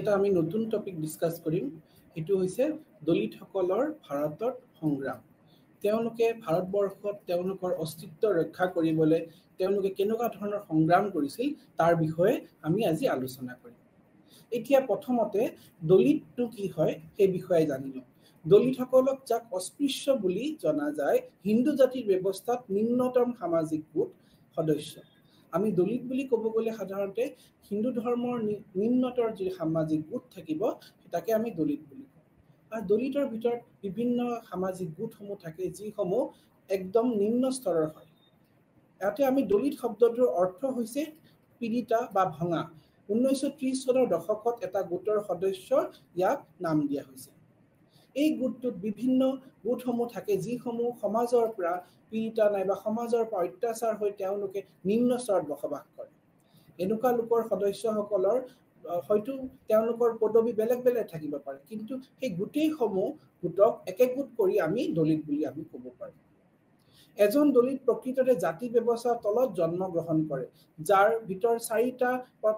এটা আমি নতুন টপিক ডিসকাস কৰিম এটো হৈছে দলিতসকলৰ ভাৰতত সংগ্ৰাম তেওঁলোকে ভাৰতবৰ্ষত তেওঁলোকৰ অস্তিত্ব ৰক্ষা কৰিবলৈ তেওঁলোকে কেনেকুৱা ধৰণৰ সংগ্ৰাম কৰিছিল তাৰ বিষয়ে আমি আজি আলোচনা কৰিম এতিয়া প্ৰথমতে দলিতটো কি হয় সেই বিষয়ে জানিলো দলিতসকলক যাক অস্পৃশ্য বুলি জনা যায় হিন্দু জাতিৰ ব্যৱস্থাত নিম্নতম সামাজিক গোট সদস্য আমি দলিত বুলি ক'ব গ'লে সাধাৰণতে হিন্দু ধৰ্মৰ নিম্নতৰ যি সামাজিক গোট থাকিব তাকে আমি দলিত বুলি কওঁ আৰু দলিতৰ ভিতৰত বিভিন্ন সামাজিক গোটসমূহ থাকে যিসমূহ একদম নিম্ন স্তৰৰ হয় ইয়াতে আমি দলিত শব্দটোৰ অৰ্থ হৈছে পীড়িতা বা ভঙা 1930 চনৰ দশকত এটা গোটৰ সদস্য ইয়াক নাম দিয়া হৈছে এই গোটটোত বিভিন্ন গোটসমূহ থাকে যিসমূহ সমাজৰ পৰা পীড়িতা নাইবা সমাজৰ পৰা অত্যাচাৰ হৈ তেওঁলোকে নিম্ন স্তৰত বসবাস কৰে এনেকুৱা লোকৰ সদস্যসকলৰ হয়তো তেওঁলোকৰ পদবী বেলেগ বেলেগ থাকিব পাৰে কিন্তু সেই গোটেই সমূহ গোটক একগোট কৰি আমি দলিত বুলি আমি ক'ব পাৰোঁ এজন দলিত প্ৰকৃততে জাতি ব্যৱস্থাৰ তলত জন্ম গ্ৰহণ কৰে যাৰ ভিতৰ চাৰিটা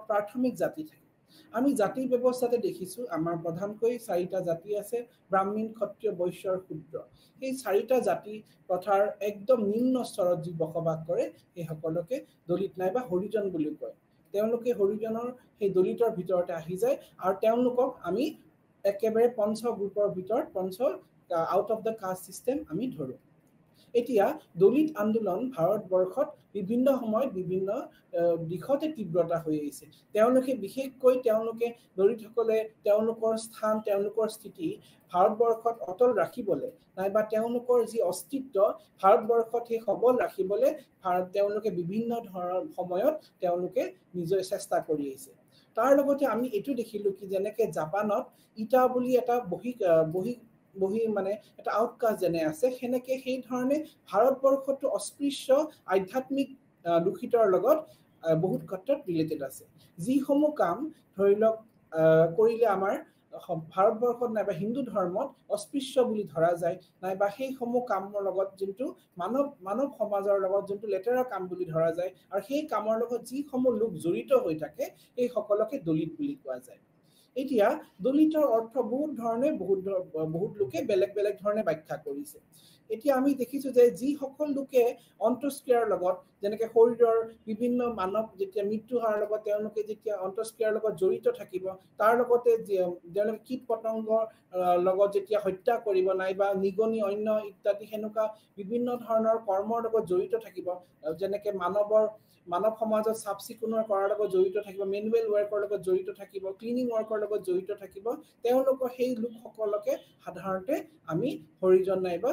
প্ৰাথমিক জাতি থাকে আমি জাতি ব্যৱস্থাতে দেখিছো আমাৰ প্ৰধানকৈ চাৰিটা জাতি আছে ব্ৰাহ্মণ ক্ষত্ৰিয় বৈশ্য আৰু শূদ্ৰ এই চাৰিটা জাতি পথাৰ একদম নিম্ন স্তৰত যি বসবাস কৰে এই সকলকে দলিত নাইবা হৰিজন বুলি কয় তেওঁলোকে হৰিজনৰ সেই দলিতৰ ভিতৰতে আহি যায় আৰু তেওঁলোকক আমি একেবাৰে পঞ্চ গ্ৰুপৰ ভিতৰত পঞ্চ out of the caste system আমি ধৰো এতিয়া দলিত আন্দোলন ভাৰতবৰ্ষত বিভিন্ন সময়ত বিভিন্ন দিশতে তীব্ৰতা হৈ আহিছে তেওঁলোকে বিশেষকৈ তেওঁলোকে দলিতসকলে তেওঁলোকৰ স্থান তেওঁলোকৰ স্থিতি ভাৰতবৰ্ষত অটল ৰাখিবলৈ নাইবা তেওঁলোকৰ যি অস্তিত্ব ভাৰতবৰ্ষত সেই সবল ৰাখিবলৈ তেওঁলোকে বিভিন্ন ধৰণৰ সময়ত তেওঁলোকে নিজৰ চেষ্টা কৰি আহিছে তাৰ লগতে আমি এটো দেখিলো কি যেনেকে জাপানত ইটা বুলি এটা বহি মানে এটা আউটকাষ্ট যেনে আছে সেনেকে সেই ধৰণে ভাৰতবৰ্ষটো অস্পৃশ্য আধ্যাত্মিক দূষিতৰ লগত বহুত ক্ষেত্ৰত ৰিলেটেড আছে যিসমূহ কাম ধৰি লওক কৰিলে আমাৰ ভাৰতবৰ্ষত নাইবা হিন্দু ধৰ্মত অস্পৃশ্য বুলি ধৰা যায় নাইবা সেই সমূহ কামৰ লগত যোনটো মানৱ সমাজৰ লগত যোনটো লেতেৰা কাম বুলি ধৰা যায় আৰু সেই কামৰ লগত যিসমূহ লোক জড়িত হৈ থাকে এই সকলকে দলিত বুলি কোৱা যায় এতিয়া দলিতৰ অৰ্থ বহুত ধৰণে বহুত লোকে বেলেগ বেলেগ ধৰণে ব্যাখ্যা কৰিছে এতিয়া আমি দেখিছো যে যি সকল লোকে অন্তস্ক্ৰিয়াৰ লগত যেনেকে শৰীৰৰ বিভিন্ন মানৱ যেতিয়া মৃত্যু হোৱাৰ লগত তেওঁলোকে যেতিয়া অন্তস্ক্ৰিয়াৰ লগত জড়িত থাকিব তাৰ লগতে তেওঁলোকে কীট পতংগৰ লগত যেতিয়া হত্যা কৰিব নাইবা নিগনি অন্য ইত্যাদি হেনুকা বিভিন্ন ধৰণৰ কৰ্মৰ লগত জড়িত থাকিব যেনেকে মানৱ সমাজত সাবচিকুনৰ কৰাৰ লগত জড়িত থাকিব মেনুৱেল ওয়াৰ্কৰ লগত জড়িত থাকিব ক্লিনিং ওয়াৰ্কৰ লগত জড়িত থাকিব তেওঁলোকৰ সেই লোকসকলকে সাধাৰণতে আমি হৰিজন নাইবা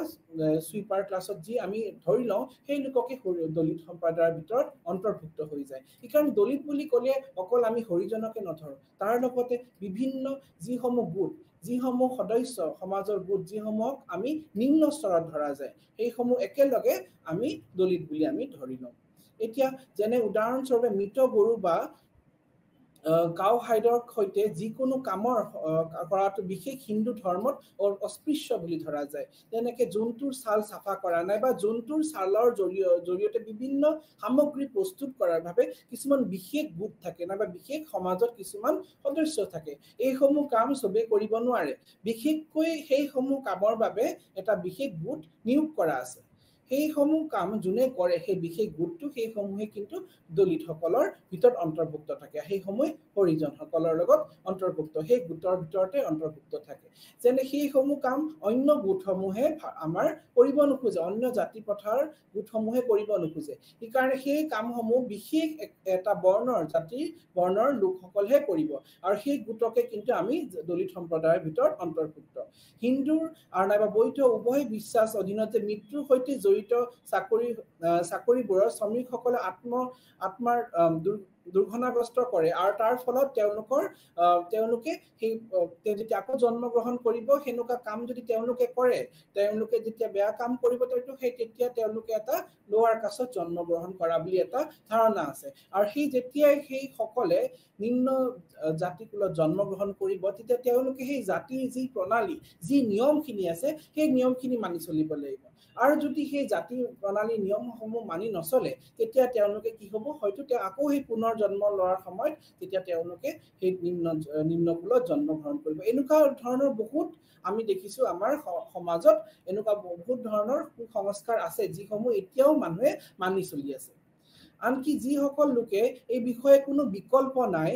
সুইপাৰ ক্লাছত যি আমি ধৰি লওঁ সেই লোককে দলিত সম্প্ৰদায়ৰ ভিতৰত অন্তৰ্ভুক্ত হৈ যায় কাৰণ দলিত বুলি ক'লে অকল আমি হৰিজনকে নধৰো তাৰ লগতে বিভিন্ন যিসমূহ গোট যিসমূহ সদস্য সমাজৰ গোট যিসমূহক আমি নিম্ন স্তৰত ধৰা যায় সেইসমূহ একেলগে আমি দলিত বুলি আমি ধৰি লওঁ এতিয়া যেনে উদাহৰণস্বৰূপে মৃত গৰু বা কাউ হাইডৰ সৈতে যিকোনো কামৰ কৰাটো বিশেষ হিন্দু ধৰ্মত অস্পৃশ্য বুলি ধৰা যায় যেনেকে জন্তুৰ ছাল সাফা কৰা নাইবা জন্তুৰ ছালৰ জৰিয়তে বিভিন্ন সামগ্ৰী প্ৰস্তুত কৰাৰ বাবে কিছুমান বিশেষ গোট থাকে নাইবা বিশেষ সমাজত কিছুমান সদস্য থাকে এইসমূহ কাম সবে কৰিব নোৱাৰে বিশেষকৈ সেইসমূহ কামৰ বাবে এটা বিশেষ গোট নিয়োগ কৰা আছে সেইসমূহ কাম যোনে কৰে সেই বিশেষ গোটটো সেইসমূহে কিন্তু দলিতসকলৰ ভিতৰত অন্তৰ্ভুক্ত থাকে সেইসমূহ হৰিজনসকলৰ লগত অন্তৰ্ভুক্ত সেই গোটৰ ভিতৰতে অন্তৰ্ভুক্ত থাকে যেনে সেইসমূহ কাম অন্য গোটসমূহে আমাৰ কৰিব নোখোজে অন্য জাতি পথাৰ গোটসমূহে কৰিব নোখোজে সেইকাৰণে সেই কামসমূহ বিশেষ এটা বৰ্ণৰ লোকসকলহে কৰিব আৰু সেই গোটকে কিন্তু আমি দলিত সম্প্ৰদায়ৰ ভিতৰত অন্তৰ্ভুক্ত হিন্দুৰ আৰু নাইবা বৈধ উভয় বিশ্বাস অধীনতে মৃত্যুৰ সৈতে জড়িত চাকৰিবোৰৰ শ্ৰমিকসকলে আত্মাৰ দুৰ্ঘটনাগ্ৰস্ত কৰে আৰু তাৰ ফলত তেওঁলোকে সেই যেতিয়া আকৌ জন্ম গ্ৰহণ কৰিব হেনুকা কাম যদি তেওঁলোকে কৰে তেওঁলোকে যেতিয়া বেয়া কাম কৰিব তেতিয়া তেওঁলোকে এটা লোৱাৰ কাছত জন্ম গ্ৰহণ কৰা বুলি এটা ধাৰণা আছে আৰু যেতিয়াই সেই সকলে নিম্ন জাতিকুলত জন্ম গ্ৰহণ কৰিব তেতিয়া তেওঁলোকে সেই জাতিৰ যি প্ৰণালী যি নিয়মখিনি আছে সেই নিয়মখিনি মানি চলিব লাগিব আৰু যদি সেই জাতি প্ৰণালী নিয়মসমূহ মানি নচলে তেতিয়া তেওঁলোকে কি হ'ব হয়তো আকৌ সেই পুনৰ জন্ম লোৱাৰ সময়ত তেতিয়া তেওঁলোকে সেই নিম্ন কুলত জন্মগ্ৰহণ কৰিব এনেকুৱা ধৰণৰ বহুত আমি দেখিছো আমাৰ সমাজত এনেকুৱা বহুত ধৰণৰ কুসংস্কাৰ আছে যিসমূহ এতিয়াও মানুহে মানি চলি আছে আনকি যিসকল লোকে এই বিষয়ে কোনো বিকল্প নাই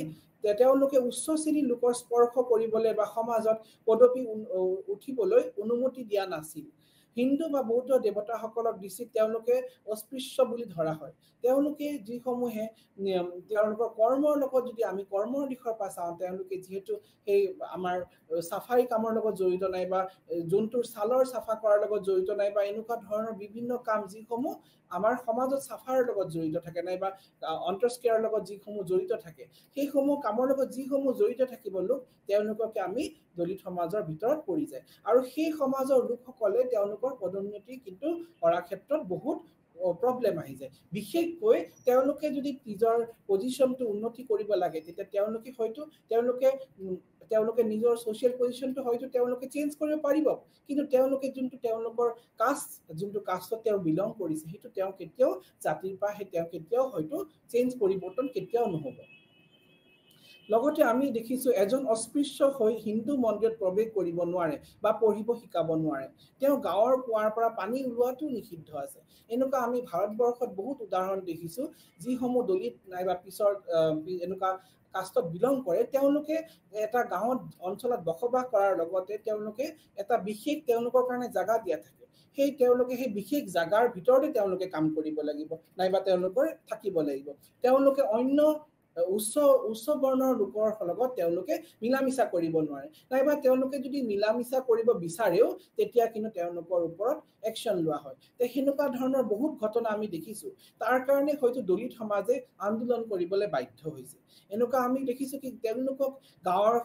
তেওঁলোকে উচ্চ শ্ৰেণীৰ লোকৰ স্পৰ্শ কৰিবলৈ বা সমাজত পদবী উঠিবলৈ অনুমতি দিয়া নাছিল হিন্দু বা বৌদ্ধ দেৱতাসকলক দৃষ্টিত তেওঁলোকে অস্পৃশ্য বুলি ধৰা হয় তেওঁলোকে যিসমূহে তেওঁলোকৰ কৰ্মৰ লগত যদি আমি কৰ্মৰ দিশৰ পৰা চাওঁ তেওঁলোকে যিহেতু সেই আমাৰ সাফাই কামৰ লগত জড়িত নাই বা জন্তুৰ ছালৰ সাফা কৰাৰ লগত জড়িত নাই বা এনেকুৱা ধৰণৰ বিভিন্ন কাম যিসমূহ আমাৰ সমাজত সাফাৰ লগত জড়িত থাকে নাই বা অন্তস্ক্ৰিয়াৰ লগত যিসমূহ জড়িত থাকে সেইসমূহ কামৰ লগত যিসমূহ জড়িত থাকিব লোক তেওঁলোককে আমি দলিত সমাজৰ ভিতৰত পৰি যায় আৰু সেই সমাজৰ লোকসকলে তেওঁলোকৰ পদোন্নতি কিন্তু কৰাৰ ক্ষেত্ৰত বহুত প্ৰব্লেম আহি যায় বিশেষকৈ তেওঁলোকে যদি নিজৰ পজিশনটো উন্নতি কৰিব লাগে তেতিয়া তেওঁলোকে হয়তো তেওঁলোকে নিজৰ সোশ্যাল পজিশনটো হয়তো তেওঁলোকে চেঞ্জ কৰিব পাৰিব কিন্তু তেওঁলোকে যোনটো তেওঁলোকৰ কাষ্ট যোনটো কাষ্টত তেওঁ বিলং কৰিছে সেইটো তেওঁ কেতিয়াও জাতিৰ পৰা তেওঁ কেতিয়াও হয়তো চেঞ্জ পৰিৱৰ্তন কেতিয়াও নহব লগতে আমি দেখিছো এজন অস্পৃশ্য হৈ হিন্দু মন্দিৰত প্ৰৱেশ কৰিব নোৱাৰে বা পঢ়িব শিকাব নোৱাৰে তেওঁ গাঁৱৰ কুৱাৰ পৰা পানী ওলোৱাটো নিষিদ্ধ আছে এনেকুৱা আমি ভাৰতবৰ্ষত বহুত উদাহৰণ দেখিছো যিসমূহ দলিত নাইবা পিছৰ এনেকুৱা কাষ্টত বিলং কৰে তেওঁলোকে এটা গাঁৱত অঞ্চলত বসবাস কৰাৰ লগতে তেওঁলোকে এটা বিশেষ তেওঁলোকৰ কাৰণে জাগা দিয়া থাকে সেই তেওঁলোকে সেই বিশেষ জাগাৰ ভিতৰতে তেওঁলোকে কাম কৰিব লাগিব নাইবা তেওঁলোকৰ থাকিব লাগিব তেওঁলোকে অন্য উচ্চ বৰ্ণৰ লোকৰ লগত তেওঁলোকে মিলামিছা কৰিব নোৱাৰে নাইবা তেওঁলোকে যদি মিলামিছা কৰিব বিচাৰেও তেতিয়া কিন্তু তেওঁলোকৰ ওপৰত একচন লোৱা হয় তে হেনেকুৱা ধৰণৰ বহুত ঘটনা আমি দেখিছো তাৰ কাৰণে হয়তো দলিত সমাজে আন্দোলন কৰিবলৈ বাধ্য হৈছে এনেকুৱা আমি দেখিছো কি তেওঁলোকক গাঁৱৰ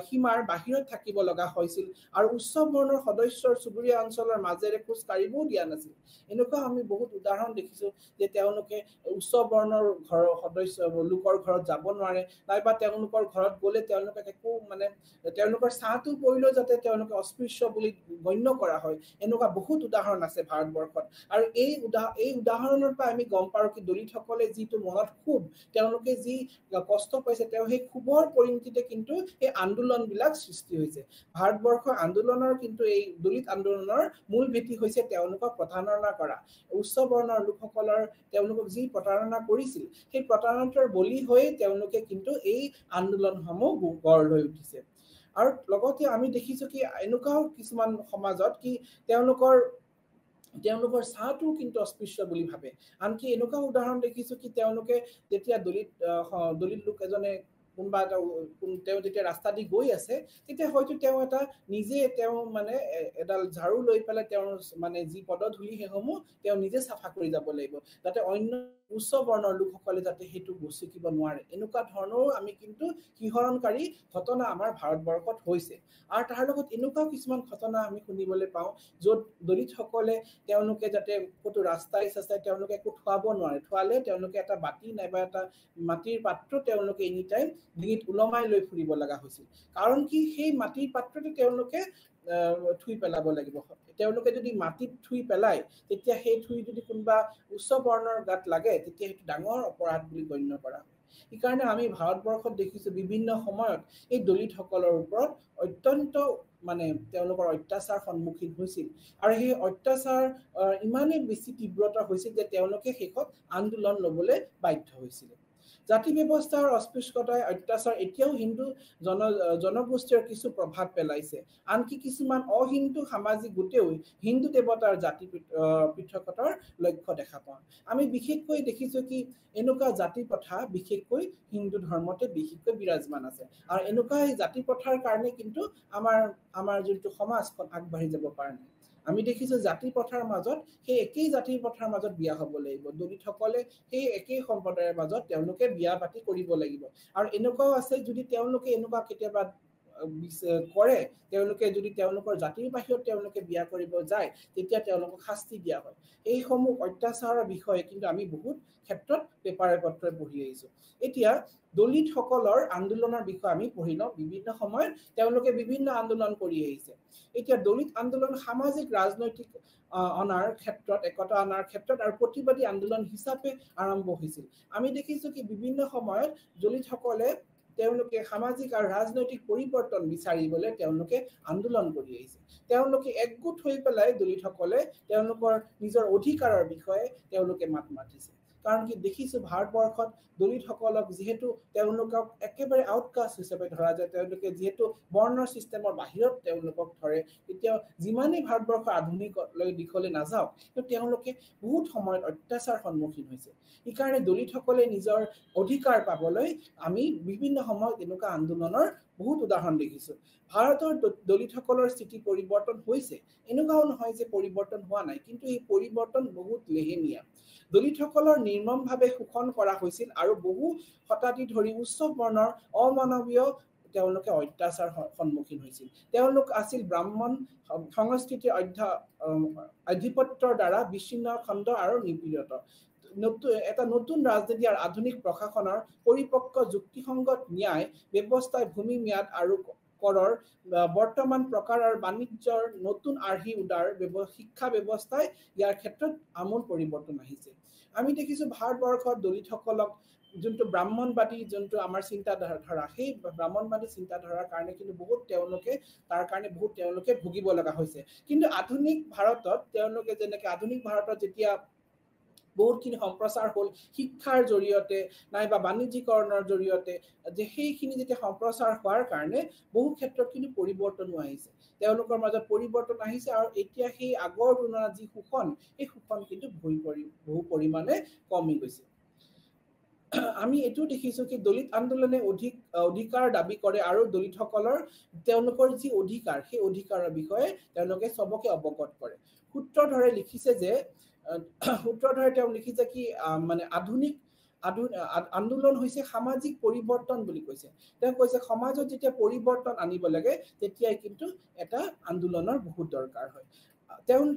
সীমাৰ বাহিৰত থাকিব লগা হৈছিল আৰু উচ্চ বৰ্ণৰ সদস্যৰ চুবুৰীয়া অঞ্চলৰ মাজেৰে খোজ কাঢ়িবও দিয়া নাছিল এনেকুৱা আমি বহুত উদাহৰণ দেখিছো যে তেওঁলোকে উচ্চ বৰ্ণৰ ঘৰৰ সদস্য লোকৰ ঘৰত যাব নোৱাৰে নাইবা তেওঁলোকৰ ঘৰত গলে তেওঁলোকে একো মানে তেওঁলোকৰ সাহটো পৰিলে যাতে তেওঁলোকে অস্পৃশ্য বুলি গণ্য কৰা হয় এনেকুৱা বহুত উদাহৰণ আছে ভাৰতবৰ্ষত আৰু এই উদাহৰণৰ পৰা আমি গম পাৰো কি দলিতসকলে যিটো মনত খুব তেওঁলোকে যি কষ্ট পাইছে তেওঁ সেই খুবৰ পৰিণতিতে কিন্তু এই আন্দোলনবিলাক সৃষ্টি হৈছে ভাৰতবৰ্ষৰ আন্দোলনৰ কিন্তু এই দলিত আন্দোলনৰ মূল ভেটি হৈছে তেওঁলোকক প্ৰতাৰণা কৰা উচ্চ বৰ্ণৰ লোকসকলৰ তেওঁলোকক যি প্ৰতাৰণা কৰিছিল সেই প্ৰতাৰণাৰ বলি হৈ তেওঁলোকে কিন্তু এই আন্দোলনসমূহ গঢ় লৈ উঠিছে আৰু লগতে আমি দেখিছো কি এনেকুৱাও কিছুমান সমাজত কি তেওঁলোকৰ চাহটো কিন্তু অস্পৃশ্য বুলি ভাবে আনকি এনেকুৱা উদাহৰণ দেখিছো কি তেওঁলোকে যেতিয়া দলিত লোক এজনে কোনবা তেওঁ যেতিয়া ৰাস্তা দি গৈ আছে তেতিয়া হয়তো তেওঁ এটা নিজে তেওঁ মানে এডাল ঝাৰু লৈ পেলাই তেওঁ মানে যি পদধূলি হেসমূহ তেওঁ নিজে সাফা কৰি যাব লাগিব যাতে অন্য উচ্চ বৰ্ণৰ লোকসকলে যাতে হেতু গুছিকিব নোৱাৰে এনেকুৱা ধৰণৰ আমি কিন্তু কিহৰণকাৰী ঘটনা আমাৰ ভাৰতবৰ্ষত হৈছে আৰু তাৰ লগত এনেকুৱা কিছুমান ঘটনা আমি শুনিবলৈ পাওঁ য'ত দলিতসকলে তেওঁলোকে যাতে কতো ৰাস্তাই তেওঁলোকে একো থোৱাব নোৱাৰে থোৱালে তেওঁলোকে এটা বাটি নাইবা এটা মাটিৰ পাত্ৰ তেওঁলোকে এনি টাইম ডিঙিত উলমাই লৈ ফুৰিব লগা হৈছিল কাৰণ কি সেই মাটিৰ পাত্ৰতে তেওঁলোকে থুই পেলাব লাগিব তেওঁলোকে যদি মাটিত থুই পেলাই তেতিয়া সেই থুই যদি কোনবা উচ্চ বৰ্ণৰ গাত লাগে তেতিয়া সেইটো ডাঙৰ অপৰাধ বুলি গণ্য কৰা হয় ইকাৰণে আমি ভাৰতবৰ্ষত দেখিছো বিভিন্ন সময়ত এই দলিতসকলৰ ওপৰত অত্যন্ত মানে তেওঁলোকৰ অত্যাচাৰ সন্মুখীন হৈছিল আৰু সেই অত্যাচাৰ ইমানেই বেছি তীব্ৰতা হৈছিল যে তেওঁলোকে শেষত আন্দোলন লবলৈ বাধ্য হৈছিল জাতি ব্যৱস্থাৰ অস্পৃশ্যতাই অত্যাচাৰ এতিয়াও হিন্দু জনগোষ্ঠীৰ কিছু প্ৰভাৱ পেলাইছে আনকি কিছুমান অহিন্দু সামাজিক গোটেও হিন্দু দেৱতাৰ জাতি পৃথকতাৰ লক্ষ্য দেখা পাওঁ আমি বিশেষকৈ দেখিছো কি এনেকুৱা জাতি প্ৰথা বিশেষকৈ হিন্দু ধৰ্মতে বিশেষকৈ বিৰাজমান আছে আৰু এনেকুৱা জাতি প্ৰথাৰ কাৰণে কিন্তু আমাৰ যোনটো সমাজখন আগবাঢ়ি যাব পাৰে নাই আমি দেখিছো জাতি প্ৰথাৰ মাজত সেই একেই জাতিৰ প্ৰথাৰ মাজত বিয়া হ'ব লাগিব দলিতসকলে সেই একেই সম্প্ৰদায়ৰ মাজত তেওঁলোকে বিয়া পাতি কৰিব লাগিব আৰু এনেকুৱাও আছে যদি তেওঁলোকে এনেকুৱা কেতিয়াবা কৰে তেওঁলোকে যদি তেওঁলোকৰ জাতিৰ বাহিৰত তেওঁলোকে বিয়া কৰিব যায় তেতিয়া তেওঁলোকক শাস্তি দিয়া হয় এইসমূহ অত্যাচাৰৰ বিষয়ে কিন্তু আমি বহুত ক্ষেত্ৰত পেপাৰে পত্ৰই পঢ়ি আহিছো এতিয়া দলিত সকলৰ আন্দোলনৰ বিষয়ে আমি পঢ়ি লওঁ বিভিন্ন সময়ত তেওঁলোকে বিভিন্ন আন্দোলন কৰি আহিছে এতিয়া দলিত আন্দোলন সামাজিক ৰাজনৈতিক অনাৰ ক্ষেত্ৰত একতা অনাৰ ক্ষেত্ৰত আৰু প্ৰতিবাদী আন্দোলন হিচাপে আৰম্ভ হৈছিল আমি দেখিছো কি বিভিন্ন সময়ত দলিত সকলে তেওঁলোকে সামাজিক আৰু ৰাজনৈতিক পৰিৱৰ্তন বিচাৰিবলৈ তেওঁলোকে আন্দোলন কৰি আহিছে তেওঁলোকে একগোট হৈ পেলাই দলিত সকলে তেওঁলোকৰ নিজৰ অধিকাৰৰ বিষয়ে তেওঁলোকে মাত মাতিছে কাৰণ কি দেখিছো ভাৰতবৰ্ষত দলিত সকলক যেহেতু তেওঁলোকক একেবাৰে আউটকাষ্ট হিচাপে ধৰা যায় তেওঁলোকে যেহেতু বৰ্ণ সিস্টেমৰ বাহিৰত তেওঁলোকক ধৰে এতিয়া যিমানেই ভাৰতবৰ্ষ আধুনিক দিশলৈ নাযাওক কিন্তু তেওঁলোকে বহুত সময়ত অত্যাচাৰ সন্মুখীন হৈছে ইকাৰণে দলিত সকলে নিজৰ অধিকাৰ পাবলৈ আমি বিভিন্ন সময়ত এনেকুৱা আন্দোলনৰ বহুত উদাহৰণ দেখিছো ভাৰতৰ দলিত সকলৰ স্থিতি পৰিৱৰ্তন হৈছে এনেকুৱাও নহয় যে পৰিৱৰ্তন হোৱা নাই কিন্তু এই পৰিৱৰ্তন বহুত লেহেমীয়া দলিত সকলৰ নিৰ্মমভাৱে শোষণ কৰা হৈছিল আৰু বহু শতাব্দী ধৰি উচ্চ বৰ্ণৰ অমানৱীয় তেওঁলোকে অত্যাচাৰ সন্মুখীন হৈছিল তেওঁলোক আছিল ব্ৰাহ্মণ সংস্কৃতিৰ আধিপত্যৰ দ্বাৰা বিচ্ছিন্ন খণ্ড আৰু নিপীড়িত এটা নতুন ৰাজনীতি আৰু আধুনিক প্ৰশাসনৰ পৰিপক্ক যুক্তিসংগত ন্যায় ব্যৱস্থাই ভূমি ম্যাদ আৰু কৰৰ বৰ্তমান প্ৰকাৰ আৰু বাণিজ্যৰ নতুন আৰ্হি উদাৰ শিক্ষা ব্যৱস্থাই ইয়াৰ ক্ষেত্ৰত আমূল পৰিৱৰ্তন আহিছে আমি দেখিছো ভাৰতবৰ্ষত দলিত সকলক যোনটো ব্ৰাহ্মণবাদী যোনটো আমাৰ চিন্তাধাৰা সেই ব্ৰাহ্মণবাদী চিন্তাধাৰাৰ কাৰণে কিন্তু বহুত তেওঁলোকে তাৰ কাৰণে বহুত তেওঁলোকে ভুগিব লগা হৈছে কিন্তু আধুনিক ভাৰতত তেওঁলোকে যেনেকৈ আধুনিক ভাৰতত যেতিয়া বহুতখিনি সম্প্ৰচাৰ হ'ল শিক্ষাৰ জৰিয়তে নাইবা বাণিজ্যিকৰণৰ জৰিয়তে যে সেইখিনি যেতিয়া সম্প্ৰচাৰ হোৱাৰ কাৰণে বহু ক্ষেত্ৰত কিন্তু পৰিৱৰ্তনো আহিছে তেওঁলোকৰ মাজত পৰিৱৰ্তন আহিছে আৰু এতিয়া সেই আগৰ তুলনাত যি শোষণ এই শোষণ কিন্তু বহু পৰিমাণে কমি গৈছে আমি এটো দেখিছো কি দলিত আন্দোলনে অধিকাৰ দাবী কৰে আৰু দলিত সকলৰ তেওঁলোকৰ যি অধিকাৰ সেই অধিকাৰৰ বিষয়ে তেওঁলোকে সবকে অৱগত কৰে সূত্ৰধৰে লিখিছে যে সূত্ৰধৰে তেওঁ লিখিছে কি মানে আধুনিক আন্দোলন হৈছে সামাজিক পৰিৱৰ্তন বুলি কৈছে তেওঁ কৈছে সমাজত যেতিয়া পৰিৱৰ্তন আনিব লাগে তেতিয়াই কিন্তু এটা আন্দোলনৰ বহুত দৰকাৰ হয়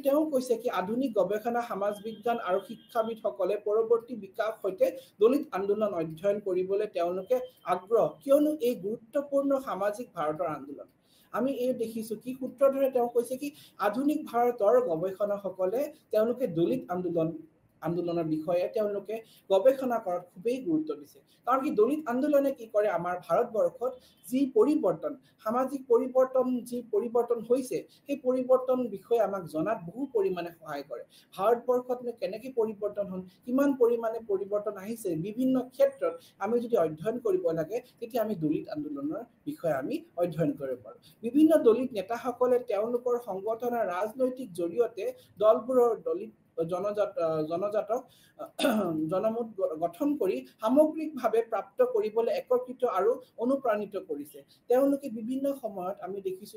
তেওঁ কৈছে কি আধুনিক গৱেষণা সমাজ বিজ্ঞান আৰু শিক্ষাবিদসকলে পৰৱৰ্তী বিকাশ হৈতে দলিত আন্দোলন অধ্যয়ন কৰিবলৈ তেওঁলোকে আগ্ৰহ কিয়নো এই গুৰুত্বপূৰ্ণ সামাজিক ভাৰতৰ আন্দোলন আমি এই দেখিছো কি সূত্ৰধৰে তেওঁ কৈছে কি আধুনিক ভাৰতৰ গৱেষণাসকলে তেওঁলোকে দলিত আন্দোলনৰ বিষয়ে তেওঁলোকে গৱেষণা কৰাত খুবেই গুৰুত্ব দিছে কাৰণ কি দলিত আন্দোলনে কি কৰে আমাৰ ভাৰতবৰ্ষত যি পৰিৱৰ্তন সামাজিক পৰিৱৰ্তন হৈছে সেই পৰিৱৰ্তন বিষয়ে আমাক জনাত বহু পৰিমাণে সহায় কৰে ভাৰতবৰ্ষত কেনেকৈ পৰিৱৰ্তন হ'ল কিমান পৰিমাণে পৰিৱৰ্তন আহিছে বিভিন্ন ক্ষেত্ৰত আমি যদি অধ্যয়ন কৰিব লাগে তেতিয়া আমি দলিত আন্দোলনৰ বিষয়ে আমি অধ্যয়ন কৰিব পাৰোঁ বিভিন্ন দলিত নেতাসকলে তেওঁলোকৰ সংগঠনৰ ৰাজনৈতিক জৰিয়তে দলবোৰৰ দলিত জনজাতক জনমত গঠন কৰি সামগ্ৰিকভাৱে প্ৰাপ্ত কৰিবলৈ একত্ৰিত আৰু অনুপ্ৰাণিত কৰিছে তেওঁলোকে বিভিন্ন সময়ত আমি দেখিছো